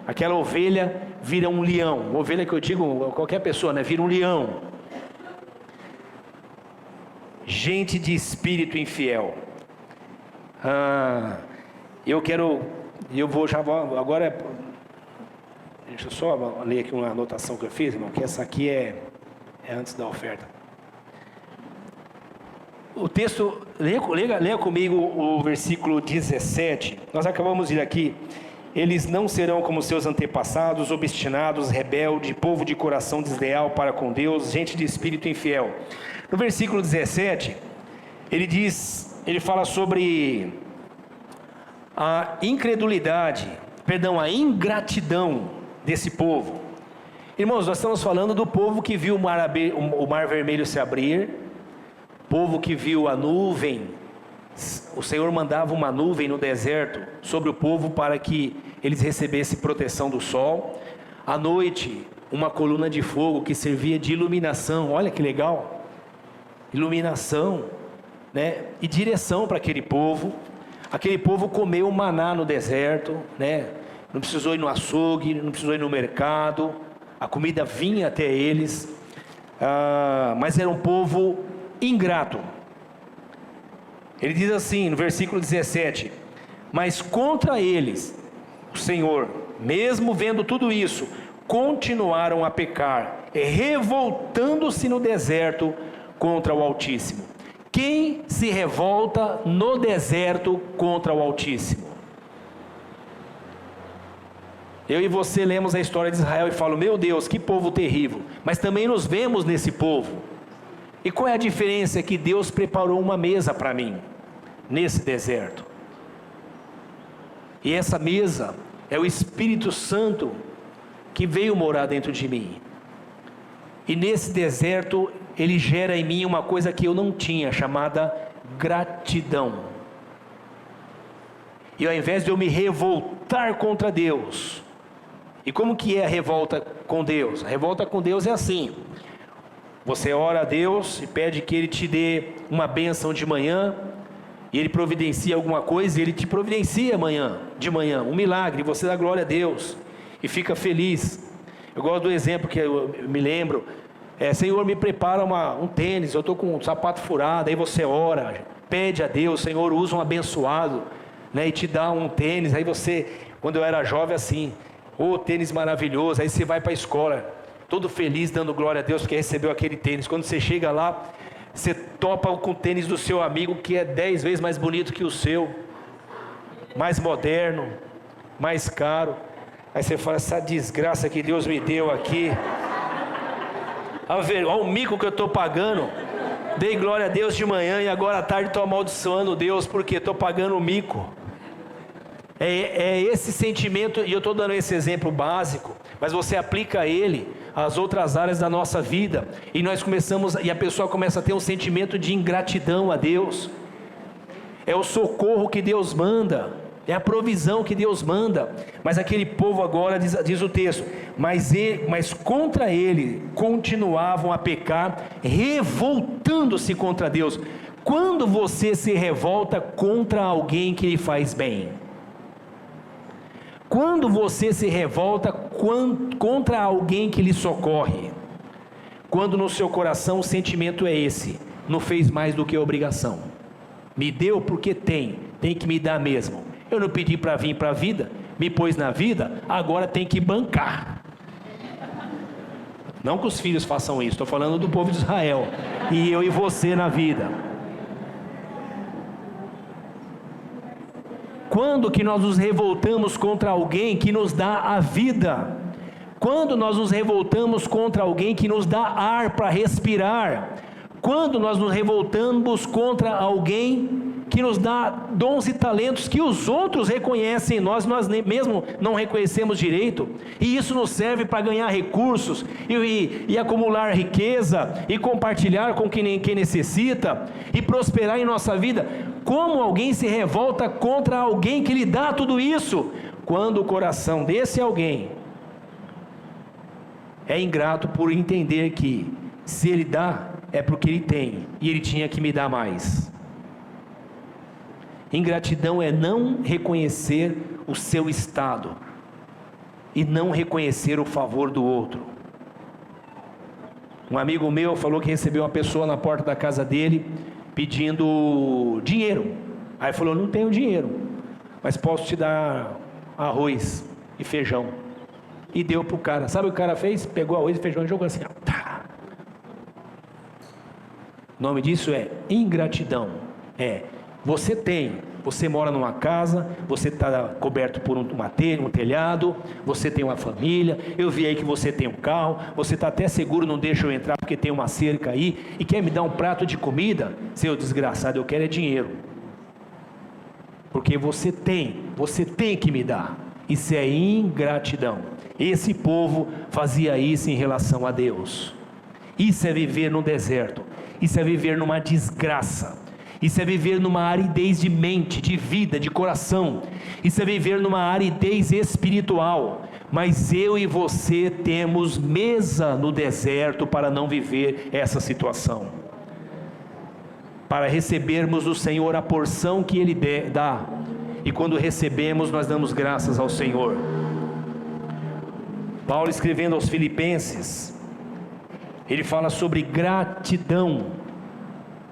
Speaker 1: Aquela ovelha vira um leão. Ovelha que eu digo, qualquer pessoa, né? Vira um leão. Gente de espírito infiel. Agora, deixa eu só ler aqui uma anotação que eu fiz, irmão, que essa aqui é antes da oferta. O texto, leia comigo o versículo 17, nós acabamos de ir aqui. Eles não serão como seus antepassados, obstinados, rebeldes, povo de coração desleal para com Deus, gente de espírito infiel. No versículo 17, ele fala sobre a a ingratidão desse povo. Irmãos, nós estamos falando do povo que viu o mar vermelho se abrir, povo que viu a nuvem. O Senhor mandava uma nuvem no deserto sobre o povo para que eles recebessem proteção do sol. À noite, uma coluna de fogo que servia de iluminação. Olha que legal! Iluminação, né? E direção para aquele povo. Aquele povo comeu maná no deserto, né? Não precisou ir no açougue, não precisou ir no mercado. A comida vinha até eles. Mas era um povo ingrato. Ele diz assim no versículo 17: mas contra eles, o Senhor, mesmo vendo tudo isso, continuaram a pecar, revoltando-se no deserto contra o Altíssimo. Quem se revolta no deserto contra o Altíssimo? Eu e você lemos a história de Israel e falamos: meu Deus, que povo terrível. Mas também nos vemos nesse povo. E qual é a diferença? É que Deus preparou uma mesa para mim, nesse deserto. E essa mesa é o Espírito Santo que veio morar dentro de mim. E nesse deserto, ele gera em mim uma coisa que eu não tinha, chamada gratidão. E ao invés de eu me revoltar contra Deus, e como que é a revolta com Deus? A revolta com Deus é assim: você ora a Deus e pede que Ele te dê uma bênção de manhã, e Ele providencia alguma coisa, e Ele te providencia de manhã, um milagre, e você dá glória a Deus, e fica feliz. Eu gosto do exemplo que eu me lembro, Senhor, me prepara um tênis, eu estou com um sapato furado, aí você ora, pede a Deus, Senhor, usa um abençoado, né, e te dá um tênis. Aí você, quando eu era jovem assim, tênis maravilhoso, aí você vai para a escola, todo feliz, dando glória a Deus, porque recebeu aquele tênis. Quando você chega lá, você topa com o tênis do seu amigo, que é 10 vezes mais bonito que o seu, mais moderno, mais caro. Aí você fala: essa desgraça que Deus me deu aqui, olha o mico que eu estou pagando. Dei glória a Deus de manhã e agora à tarde estou amaldiçoando Deus, porque estou pagando o mico. É esse sentimento, e eu estou dando esse exemplo básico, mas você aplica ele às outras áreas da nossa vida, e a pessoa começa a ter um sentimento de ingratidão a Deus. É o socorro que Deus manda, é a provisão que Deus manda. Mas aquele povo agora, diz o texto, mas contra ele continuavam a pecar, revoltando-se contra Deus. Quando você se revolta contra alguém que lhe faz bem? Quando você se revolta contra alguém que lhe socorre? Quando no seu coração o sentimento é esse: não fez mais do que obrigação, me deu porque tem que me dar mesmo. Eu não pedi para vir para a vida, me pôs na vida, agora tem que bancar. Não que os filhos façam isso, estou falando do povo de Israel, e eu e você na vida. Quando que nós nos revoltamos contra alguém que nos dá a vida? Quando nós nos revoltamos contra alguém que nos dá ar para respirar? Quando nós nos revoltamos contra alguém que nos dá dons e talentos que os outros reconhecem em nós nem mesmo não reconhecemos direito, e isso nos serve para ganhar recursos e acumular riqueza e compartilhar com quem necessita e prosperar em nossa vida? Como alguém se revolta contra alguém que lhe dá tudo isso? Quando o coração desse alguém é ingrato por entender que se ele dá é porque ele tem, e ele tinha que me dar mais. Ingratidão é não reconhecer o seu estado. e não reconhecer o favor do outro. Um amigo meu falou que recebeu uma pessoa na porta da casa dele pedindo dinheiro. Aí falou: não tenho dinheiro, mas posso te dar arroz e feijão. E deu para o cara. Sabe o que o cara fez? Pegou arroz e feijão e jogou assim. Tá. O nome disso é ingratidão. Você mora numa casa, você está coberto por um telhado, você tem uma família, eu vi aí que você tem um carro, você está até seguro, não deixa eu entrar porque tem uma cerca aí, e quer me dar um prato de comida? Seu desgraçado, eu quero é dinheiro. Porque você tem que me dar. Isso é ingratidão. Esse povo fazia isso em relação a Deus. Isso é viver no deserto, isso é viver numa desgraça, isso é viver numa aridez de mente, de vida, de coração, isso é viver numa aridez espiritual. Mas eu e você temos mesa no deserto para não viver essa situação, para recebermos do Senhor a porção que Ele dá, e quando recebemos nós damos graças ao Senhor. Paulo, escrevendo aos Filipenses, ele fala sobre gratidão.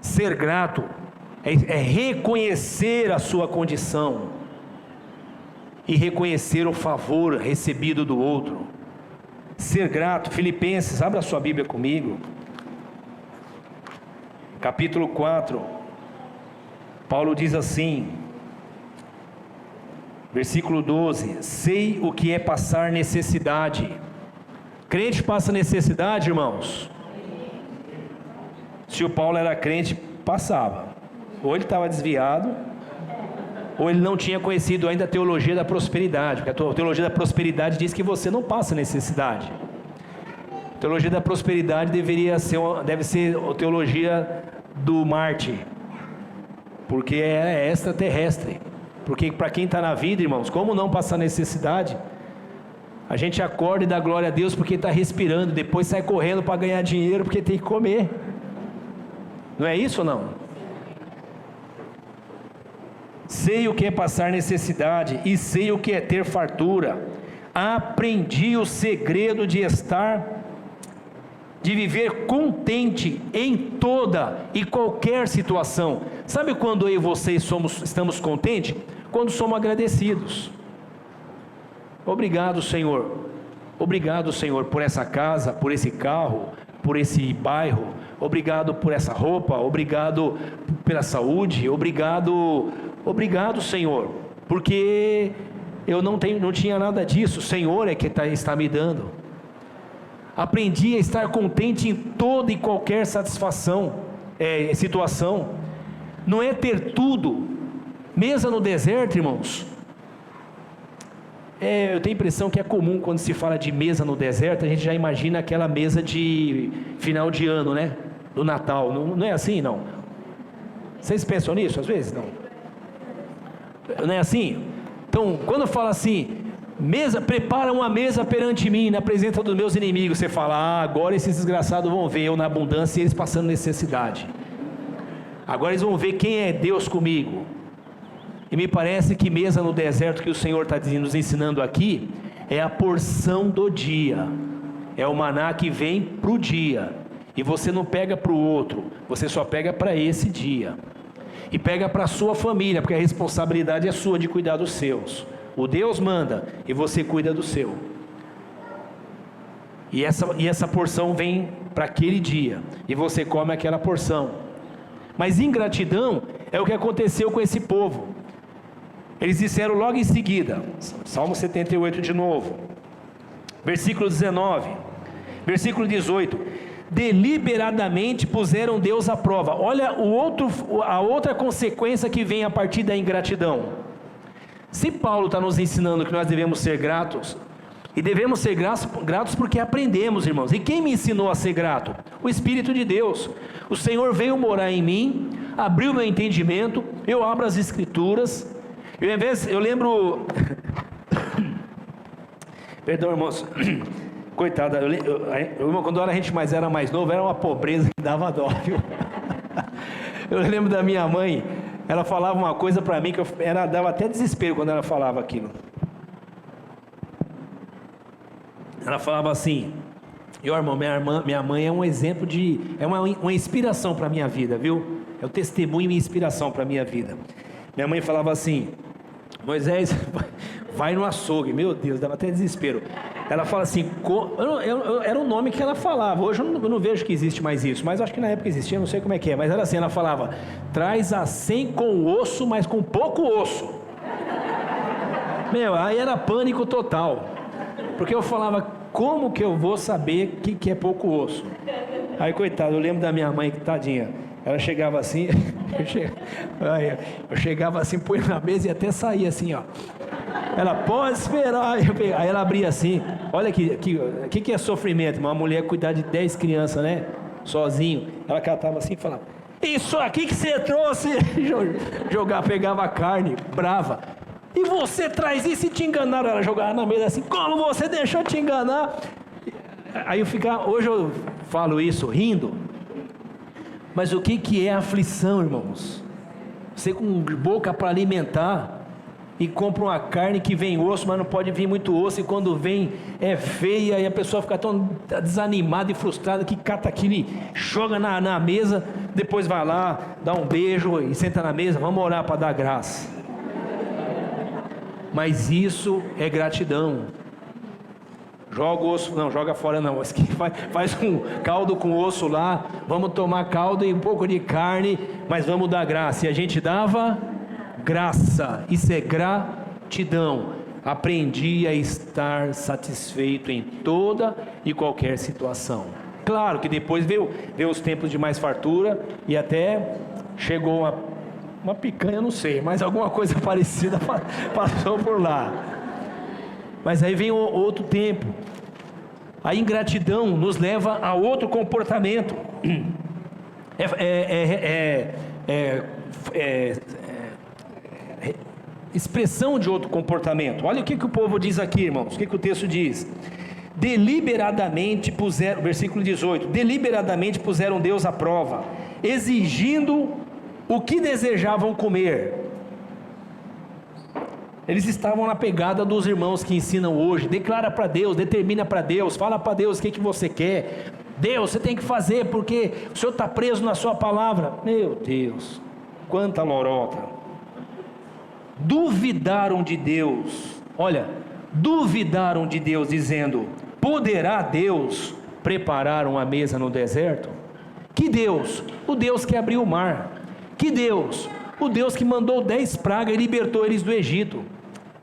Speaker 1: Ser grato é reconhecer a sua condição e reconhecer o favor recebido do outro. Ser grato. Filipenses, abra sua Bíblia comigo, capítulo 4. Paulo diz assim, versículo 12: sei o que é passar necessidade. Crente passa necessidade, irmãos? Se o Paulo era crente, passava. Ou ele estava desviado, ou ele não tinha conhecido ainda a teologia da prosperidade, porque a teologia da prosperidade diz que você não passa necessidade. A teologia da prosperidade deve ser a teologia do Marte, porque é extraterrestre. Porque para quem está na vida, irmãos, como não passar necessidade? A gente acorda e dá glória a Deus porque está respirando, depois sai correndo para ganhar dinheiro porque tem que comer. Não é isso ou não? Sei o que é passar necessidade e sei o que é ter fartura. Aprendi o segredo de viver contente em toda e qualquer situação. Sabe quando eu e você estamos contentes? Quando somos agradecidos. Obrigado, Senhor. Obrigado, Senhor, por essa casa, por esse carro, por esse bairro. Obrigado por essa roupa. Obrigado pela saúde. Obrigado, Senhor, porque eu não tinha nada disso. O Senhor é que está me dando. Aprendi a estar contente em toda e qualquer situação. Não é ter tudo. Mesa no deserto, irmãos. Eu tenho a impressão que é comum quando se fala de mesa no deserto, a gente já imagina aquela mesa de final de ano, né? Do Natal. Não é assim, não? Vocês pensam nisso às vezes? Não é assim? Então, quando fala assim, prepara uma mesa perante mim, na presença dos meus inimigos, você fala: agora esses desgraçados vão ver eu na abundância e eles passando necessidade. Agora eles vão ver quem é Deus comigo. E me parece que mesa no deserto que o Senhor está nos ensinando aqui, é a porção do dia, é o maná que vem para o dia, e você não pega para o outro, você só pega para esse dia, e pega para a sua família, porque a responsabilidade é sua de cuidar dos seus. O Deus manda, e você cuida do seu, e essa porção vem para aquele dia, e você come aquela porção. Mas ingratidão é o que aconteceu com esse povo. Eles disseram logo em seguida, Salmo 78 de novo, versículo 19, versículo 18: deliberadamente puseram Deus à prova. Olha a outra consequência que vem a partir da ingratidão. Se Paulo está nos ensinando que nós devemos ser gratos, e devemos ser gratos porque aprendemos, irmãos. E quem me ensinou a ser grato? O Espírito de Deus. O Senhor veio morar em mim, abriu meu entendimento, eu abro as Escrituras. Eu lembro, perdão, irmãos, coitada, quando a gente era mais novo, era uma pobreza que dava dó, viu? Eu lembro da minha mãe, ela falava uma coisa para mim que dava até desespero quando ela falava aquilo. ela falava assim, irmão, minha mãe é um exemplo é uma inspiração para a minha vida, viu? É um testemunho e inspiração para a minha vida. Minha mãe falava assim, Moisés, vai no açougue. Meu Deus, dava até desespero. Ela fala assim, era o nome que ela falava. Hoje eu não vejo que existe mais isso, mas acho que na época existia, não sei como é que é. Mas era assim, ela falava, traz acém com osso, mas com pouco osso. Meu, aí era pânico total. Porque eu falava, como que eu vou saber que é pouco osso? Aí, coitado, eu lembro da minha mãe, que tadinha. Ela chegava assim, eu chegava assim, põe na mesa e até saía assim, ó. Ela, pode esperar. Aí ela abria assim, olha aqui, que é sofrimento? Uma mulher cuidar de 10 crianças, né? Sozinho. Ela catava assim e falava, isso aqui que você trouxe. Pegava a carne, brava. E você traz isso e te enganaram. Ela jogava na mesa assim, como você deixou te enganar? Aí hoje eu falo isso rindo. Mas o que é aflição, irmãos? Você com boca para alimentar e compra uma carne que vem osso, mas não pode vir muito osso, e quando vem é feia, e a pessoa fica tão desanimada e frustrada que cata aquilo e joga na mesa, depois vai lá, dá um beijo e senta na mesa, vamos orar para dar graça. Mas isso é gratidão. Joga o osso, não, joga fora não, faz um caldo com osso lá, vamos tomar caldo e um pouco de carne, mas vamos dar graça. E a gente dava graça, isso é gratidão. Aprendi a estar satisfeito em toda e qualquer situação. Claro que depois veio os tempos de mais fartura e até chegou uma picanha, não sei, mas alguma coisa parecida passou por lá. Mas aí vem outro tempo. A ingratidão nos leva a outro comportamento. Expressão de outro comportamento. Olha o que o povo diz aqui, irmãos. O que o texto diz? Deliberadamente puseram, versículo 18, deliberadamente puseram Deus à prova, exigindo o que desejavam comer. Eles estavam na pegada dos irmãos que ensinam hoje, declara para Deus, determina para Deus, fala para Deus o que você quer. Deus, você tem que fazer porque o Senhor está preso na sua palavra. Meu Deus, quanta lorota. Duvidaram de Deus, duvidaram de Deus, dizendo, poderá Deus preparar uma mesa no deserto? Que Deus? O Deus que abriu o mar. Que Deus? O Deus que mandou 10 pragas e libertou eles do Egito.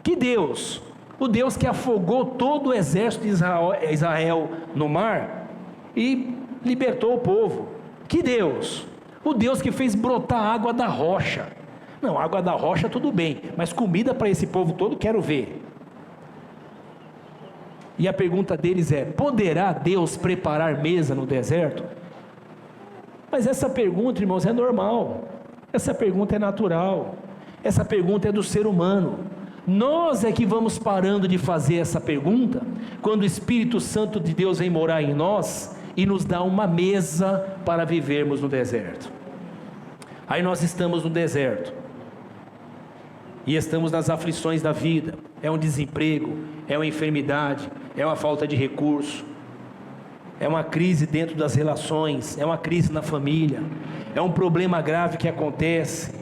Speaker 1: Que Deus? O Deus que afogou todo o exército de Israel no mar e libertou o povo. Que Deus? O Deus que fez brotar água da rocha. Não, água da rocha tudo bem, mas comida para esse povo todo quero ver. E a pergunta deles é, poderá Deus preparar mesa no deserto? Mas essa pergunta, irmãos, é normal. Essa pergunta é natural, essa pergunta é do ser humano. Nós é que vamos parando de fazer essa pergunta, quando o Espírito Santo de Deus vem morar em nós, e nos dá uma mesa para vivermos no deserto. Aí nós estamos no deserto, e estamos nas aflições da vida, é um desemprego, é uma enfermidade, é uma falta de recurso, é uma crise dentro das relações, é uma crise na família, é um problema grave que acontece,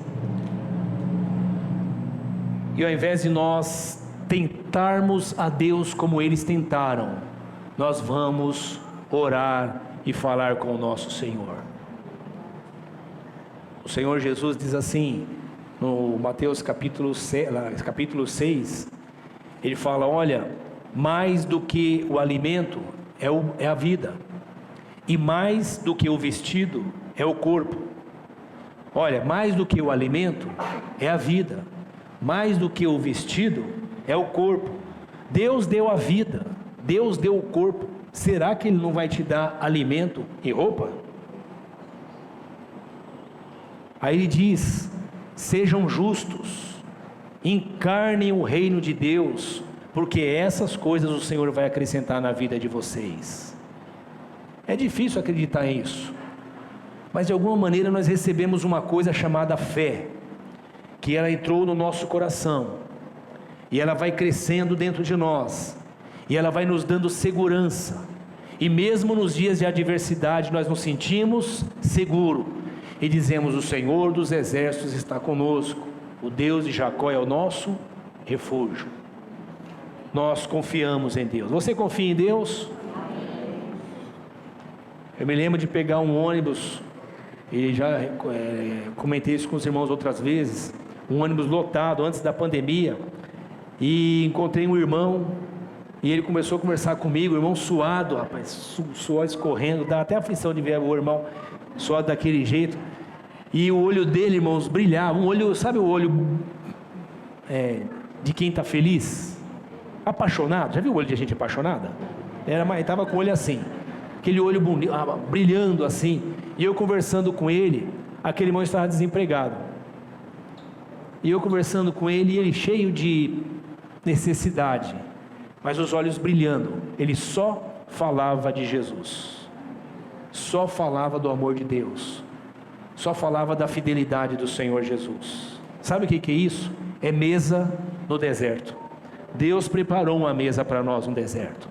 Speaker 1: e ao invés de nós tentarmos a Deus como eles tentaram, nós vamos orar e falar com o nosso Senhor. O Senhor Jesus diz assim, no Mateus capítulo 6, ele fala, olha, mais do que o alimento é a vida, e mais do que o vestido é o corpo. Olha, mais do que o alimento é a vida, mais do que o vestido é o corpo. Deus deu a vida, Deus deu o corpo, será que Ele não vai te dar alimento e roupa? Aí Ele diz, sejam justos, encarnem o reino de Deus, porque essas coisas o Senhor vai acrescentar na vida de vocês. É difícil acreditar nisso, mas de alguma maneira nós recebemos uma coisa chamada fé, que ela entrou no nosso coração, e ela vai crescendo dentro de nós, e ela vai nos dando segurança, e mesmo nos dias de adversidade nós nos sentimos seguros, e dizemos: o Senhor dos exércitos está conosco, o Deus de Jacó é o nosso refúgio. Nós confiamos em Deus. Você confia em Deus? Eu me lembro de pegar um ônibus, e já comentei isso com os irmãos outras vezes, um ônibus lotado antes da pandemia, e encontrei um irmão, e ele começou a conversar comigo, o irmão suado, rapaz, suor escorrendo, dá até aflição de ver o irmão suado daquele jeito, e o olho dele, irmãos, brilhava, um olho, sabe o olho de quem está feliz, apaixonado, já viu o olho de gente apaixonada? Estava com o olho assim, aquele olho brilhando assim, e eu conversando com ele, aquele irmão estava desempregado, e eu conversando com ele, e ele cheio de necessidade, mas os olhos brilhando, ele só falava de Jesus, só falava do amor de Deus, só falava da fidelidade do Senhor Jesus. Sabe o que é isso? É mesa no deserto. Deus preparou uma mesa para nós no deserto.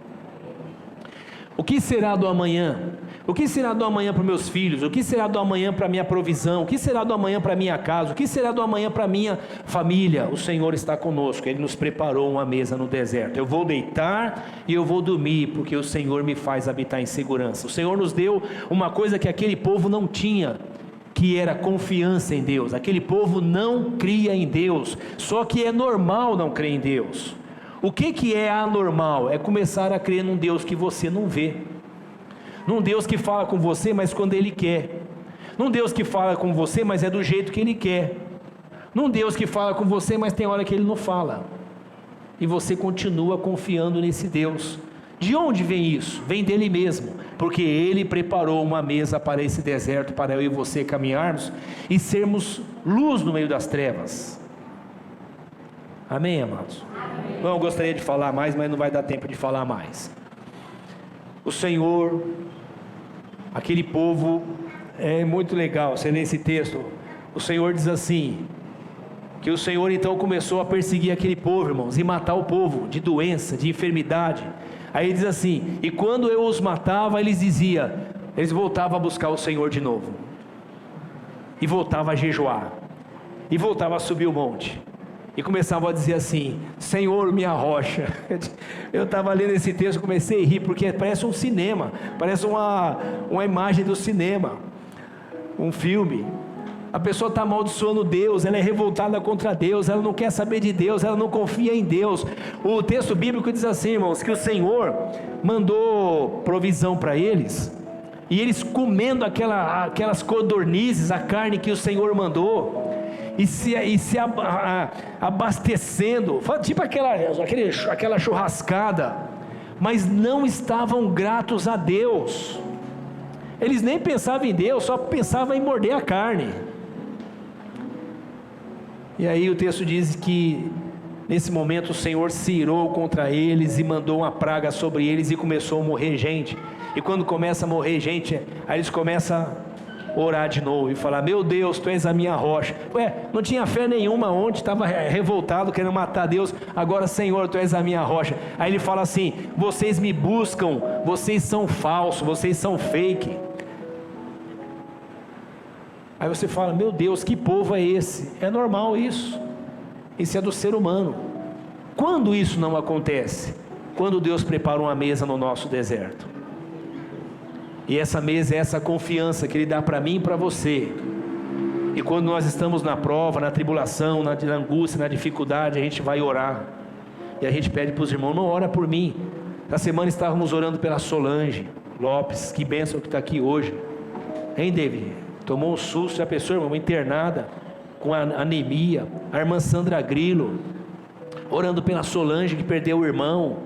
Speaker 1: O que será do amanhã? O que será do amanhã para os meus filhos? O que será do amanhã para a minha provisão? O que será do amanhã para a minha casa? O que será do amanhã para a minha família? O Senhor está conosco, Ele nos preparou uma mesa no deserto. Eu vou deitar e eu vou dormir, porque o Senhor me faz habitar em segurança. O Senhor nos deu uma coisa que aquele povo não tinha, que era confiança em Deus. Aquele povo não cria em Deus, só que é normal não crer em Deus. O que é anormal? É começar a crer num Deus que você não vê, num Deus que fala com você, mas quando Ele quer, num Deus que fala com você, mas é do jeito que Ele quer, num Deus que fala com você, mas tem hora que Ele não fala, e você continua confiando nesse Deus. De onde vem isso? Vem dele mesmo, porque Ele preparou uma mesa para esse deserto, para eu e você caminharmos e sermos luz no meio das trevas. Amém, amados? Amém. Bom, eu gostaria de falar mais, mas não vai dar tempo de falar mais. O Senhor, aquele povo, é muito legal, você lê esse texto, o Senhor diz assim, que o Senhor então começou a perseguir aquele povo, irmãos, e matar o povo de doença, de enfermidade. Aí ele diz assim, e quando eu os matava, eles voltavam a buscar o Senhor de novo, e voltavam a jejuar, e voltavam a subir o monte, e começavam a dizer assim, Senhor, minha rocha. Eu estava lendo esse texto, comecei a rir, porque parece um cinema, parece uma imagem do cinema, um filme. A pessoa está amaldiçoando Deus, ela é revoltada contra Deus, ela não quer saber de Deus, ela não confia em Deus. O texto bíblico diz assim, irmãos, que o Senhor mandou provisão para eles, e eles comendo aquelas codornizes, a carne que o Senhor mandou, e se abastecendo, tipo aquela churrascada, mas não estavam gratos a Deus. Eles nem pensavam em Deus, só pensavam em morder a carne. E aí o texto diz que nesse momento o Senhor se irou contra eles e mandou uma praga sobre eles, e começou a morrer gente. E quando começa a morrer gente, aí eles começam a orar de novo e falar, meu Deus, Tu és a minha rocha. Não tinha fé nenhuma ontem, estava revoltado, querendo matar Deus. Agora, Senhor, Tu és a minha rocha. Aí ele fala assim, vocês me buscam, vocês são falsos, vocês são fake. Aí você fala, meu Deus, que povo é esse? É normal isso é do ser humano. Quando isso não acontece? Quando Deus prepara uma mesa no nosso deserto, e essa mesa é essa confiança que Ele dá para mim e para você. E quando nós estamos na prova, na tribulação, na angústia, na dificuldade, a gente vai orar, e a gente pede para os irmãos, não ora por mim. Na semana estávamos orando pela Solange Lopes, que bênção que está aqui hoje, hein, David? Tomou um susto, a pessoa, irmão, internada com anemia. A irmã Sandra Grilo, orando pela Solange que perdeu o irmão,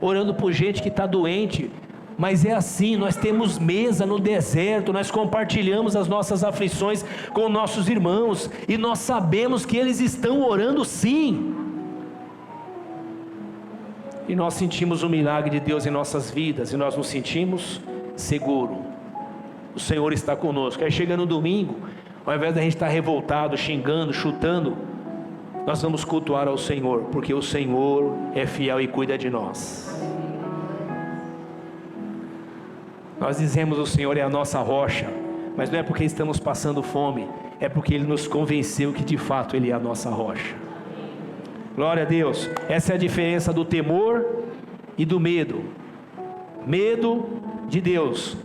Speaker 1: orando por gente que está doente. Mas é assim, nós temos mesa no deserto, nós compartilhamos as nossas aflições com nossos irmãos, e nós sabemos que eles estão orando sim, e nós sentimos o milagre de Deus em nossas vidas, e nós nos sentimos seguros. O Senhor está conosco. Aí chega no domingo, ao invés da gente estar revoltado, xingando, chutando, nós vamos cultuar ao Senhor, porque o Senhor é fiel e cuida de nós. Nós dizemos o Senhor é a nossa rocha, mas não é porque estamos passando fome, é porque Ele nos convenceu que de fato Ele é a nossa rocha. Glória a Deus. Essa é a diferença do temor e do medo. Medo de Deus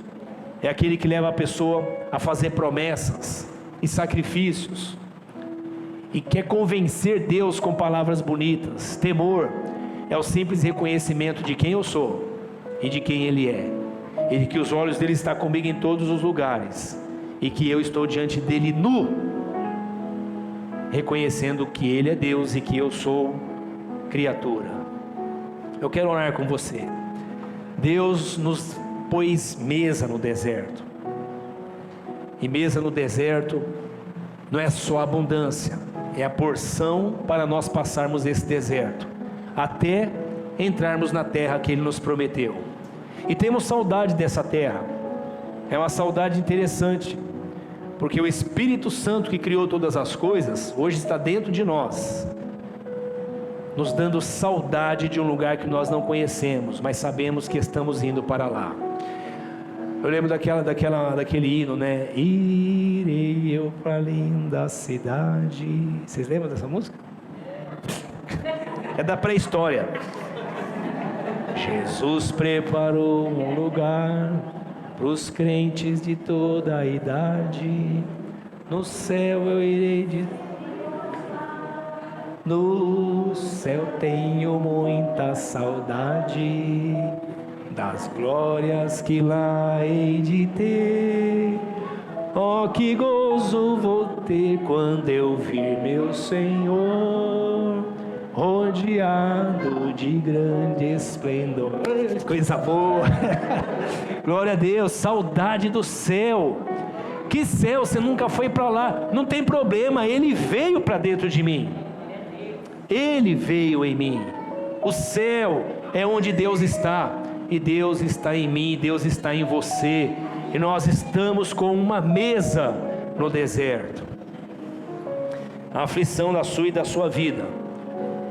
Speaker 1: é aquele que leva a pessoa a fazer promessas e sacrifícios e quer convencer Deus com palavras bonitas. Temor é o simples reconhecimento de quem eu sou e de quem Ele é, e de que os olhos dele estão comigo em todos os lugares, e que eu estou diante dele nu, reconhecendo que Ele é Deus e que eu sou criatura. Eu quero orar com você. Deus nos pôs mesa no deserto, e mesa no deserto não é só abundância, é a porção para nós passarmos esse deserto, até entrarmos na terra que Ele nos prometeu. E temos saudade dessa terra. É uma saudade interessante, porque o Espírito Santo que criou todas as coisas, hoje está dentro de nós, nos dando saudade de um lugar que nós não conhecemos, mas sabemos que estamos indo para lá. Eu lembro daquele hino, né? Irei eu para a linda cidade. Vocês lembram dessa música? É da pré-história. Jesus preparou um lugar para os crentes de toda a idade. No céu eu irei no céu tenho muita saudade das glórias que lá hei de ter. Oh, que gozo vou ter quando eu vir meu Senhor rodeado de grande esplendor. Coisa boa. Glória a Deus. Saudade do céu. Que céu? Você nunca foi para lá. Não tem problema, Ele veio para dentro de mim. Ele veio em mim. O céu é onde Deus está, e Deus está em mim, Deus está em você, e nós estamos com uma mesa no deserto. A aflição da sua e da sua vida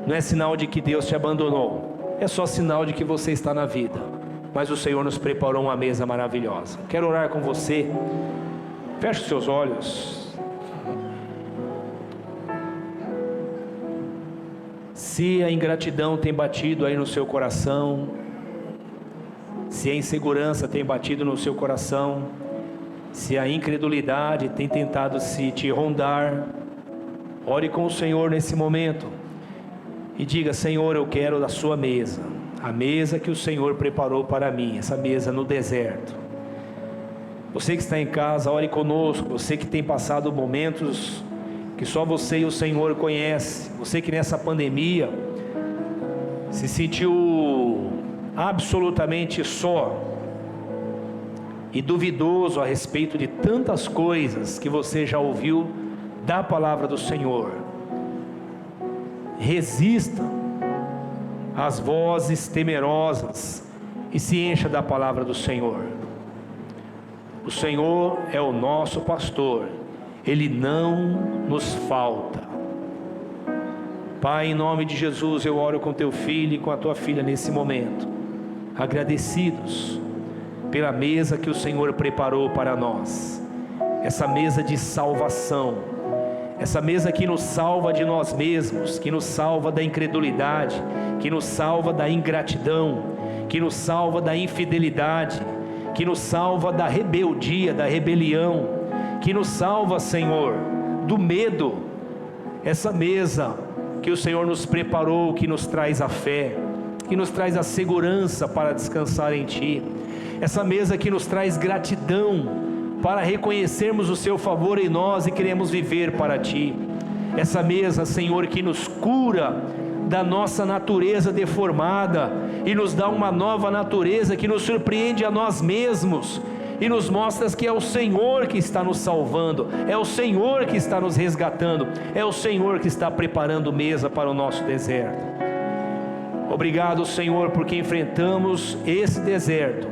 Speaker 1: não é sinal de que Deus te abandonou, é só sinal de que você está na vida, mas o Senhor nos preparou uma mesa maravilhosa. Quero orar com você. Feche os seus olhos. Se a ingratidão tem batido aí no seu coração, se a insegurança tem batido no seu coração, se a incredulidade tem tentado se te rondar, ore com o Senhor nesse momento e diga: Senhor, eu quero da sua mesa, a mesa que o Senhor preparou para mim, essa mesa no deserto. Você que está em casa, ore conosco. Você que tem passado momentos que só você e o Senhor conhecem, você que nessa pandemia se sentiu absolutamente só e duvidoso a respeito de tantas coisas que você já ouviu da palavra do Senhor. Resista às vozes temerosas e se encha da palavra do Senhor. O Senhor é o nosso pastor, Ele não nos falta. Pai, em nome de Jesus, eu oro com teu filho e com a tua filha nesse momento, agradecidos pela mesa que o Senhor preparou para nós, essa mesa de salvação, essa mesa que nos salva de nós mesmos, que nos salva da incredulidade, que nos salva da ingratidão, que nos salva da infidelidade, que nos salva da rebeldia, da rebelião, que nos salva, Senhor, do medo. Essa mesa que o Senhor nos preparou, que nos traz a fé, que nos traz a segurança para descansar em Ti. Essa mesa que nos traz gratidão para reconhecermos o Seu favor em nós e queremos viver para Ti. Essa mesa, Senhor, que nos cura da nossa natureza deformada e nos dá uma nova natureza que nos surpreende a nós mesmos e nos mostra que é o Senhor que está nos salvando, é o Senhor que está nos resgatando, é o Senhor que está preparando mesa para o nosso deserto. Obrigado, Senhor, porque enfrentamos esse deserto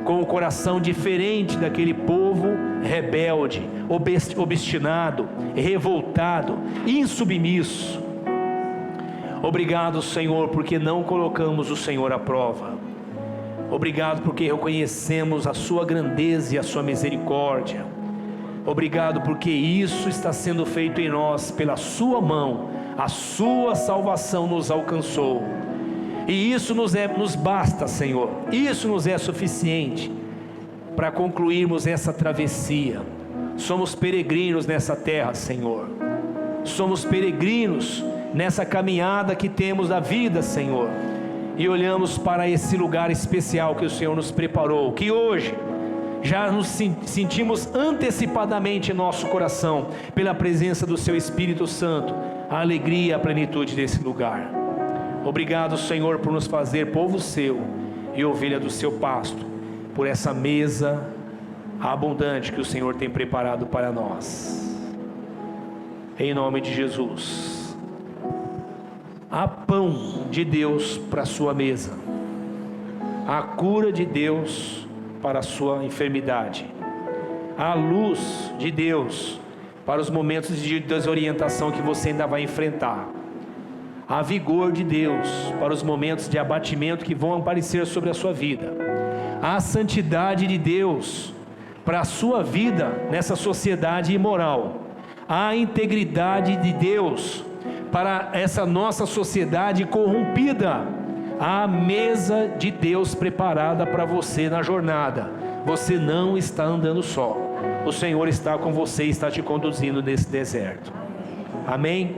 Speaker 1: com um coração diferente daquele povo rebelde, obstinado, revoltado, insubmisso. Obrigado, Senhor, porque não colocamos o Senhor à prova. Obrigado porque reconhecemos a sua grandeza e a sua misericórdia. Obrigado porque isso está sendo feito em nós pela sua mão. A sua salvação nos alcançou. E isso nos basta, Senhor. Isso nos é suficiente para concluirmos essa travessia. Somos peregrinos nessa terra, Senhor. Somos peregrinos nessa caminhada que temos da vida, Senhor. E olhamos para esse lugar especial que o Senhor nos preparou, que hoje já nos sentimos antecipadamente em nosso coração, pela presença do Seu Espírito Santo, a alegria e a plenitude desse lugar. Obrigado, Senhor, por nos fazer povo Seu e ovelha do Seu pasto, por essa mesa abundante que o Senhor tem preparado para nós. Em nome de Jesus. Há pão de Deus para a sua mesa, há cura de Deus para a sua enfermidade, há luz de Deus para os momentos de desorientação que você ainda vai enfrentar, há vigor de Deus para os momentos de abatimento que vão aparecer sobre a sua vida, há santidade de Deus para a sua vida nessa sociedade imoral, há integridade de Deus para essa nossa sociedade corrompida. Há a mesa de Deus preparada para você na jornada. Você não está andando só. O Senhor está com você e está te conduzindo nesse deserto. Amém?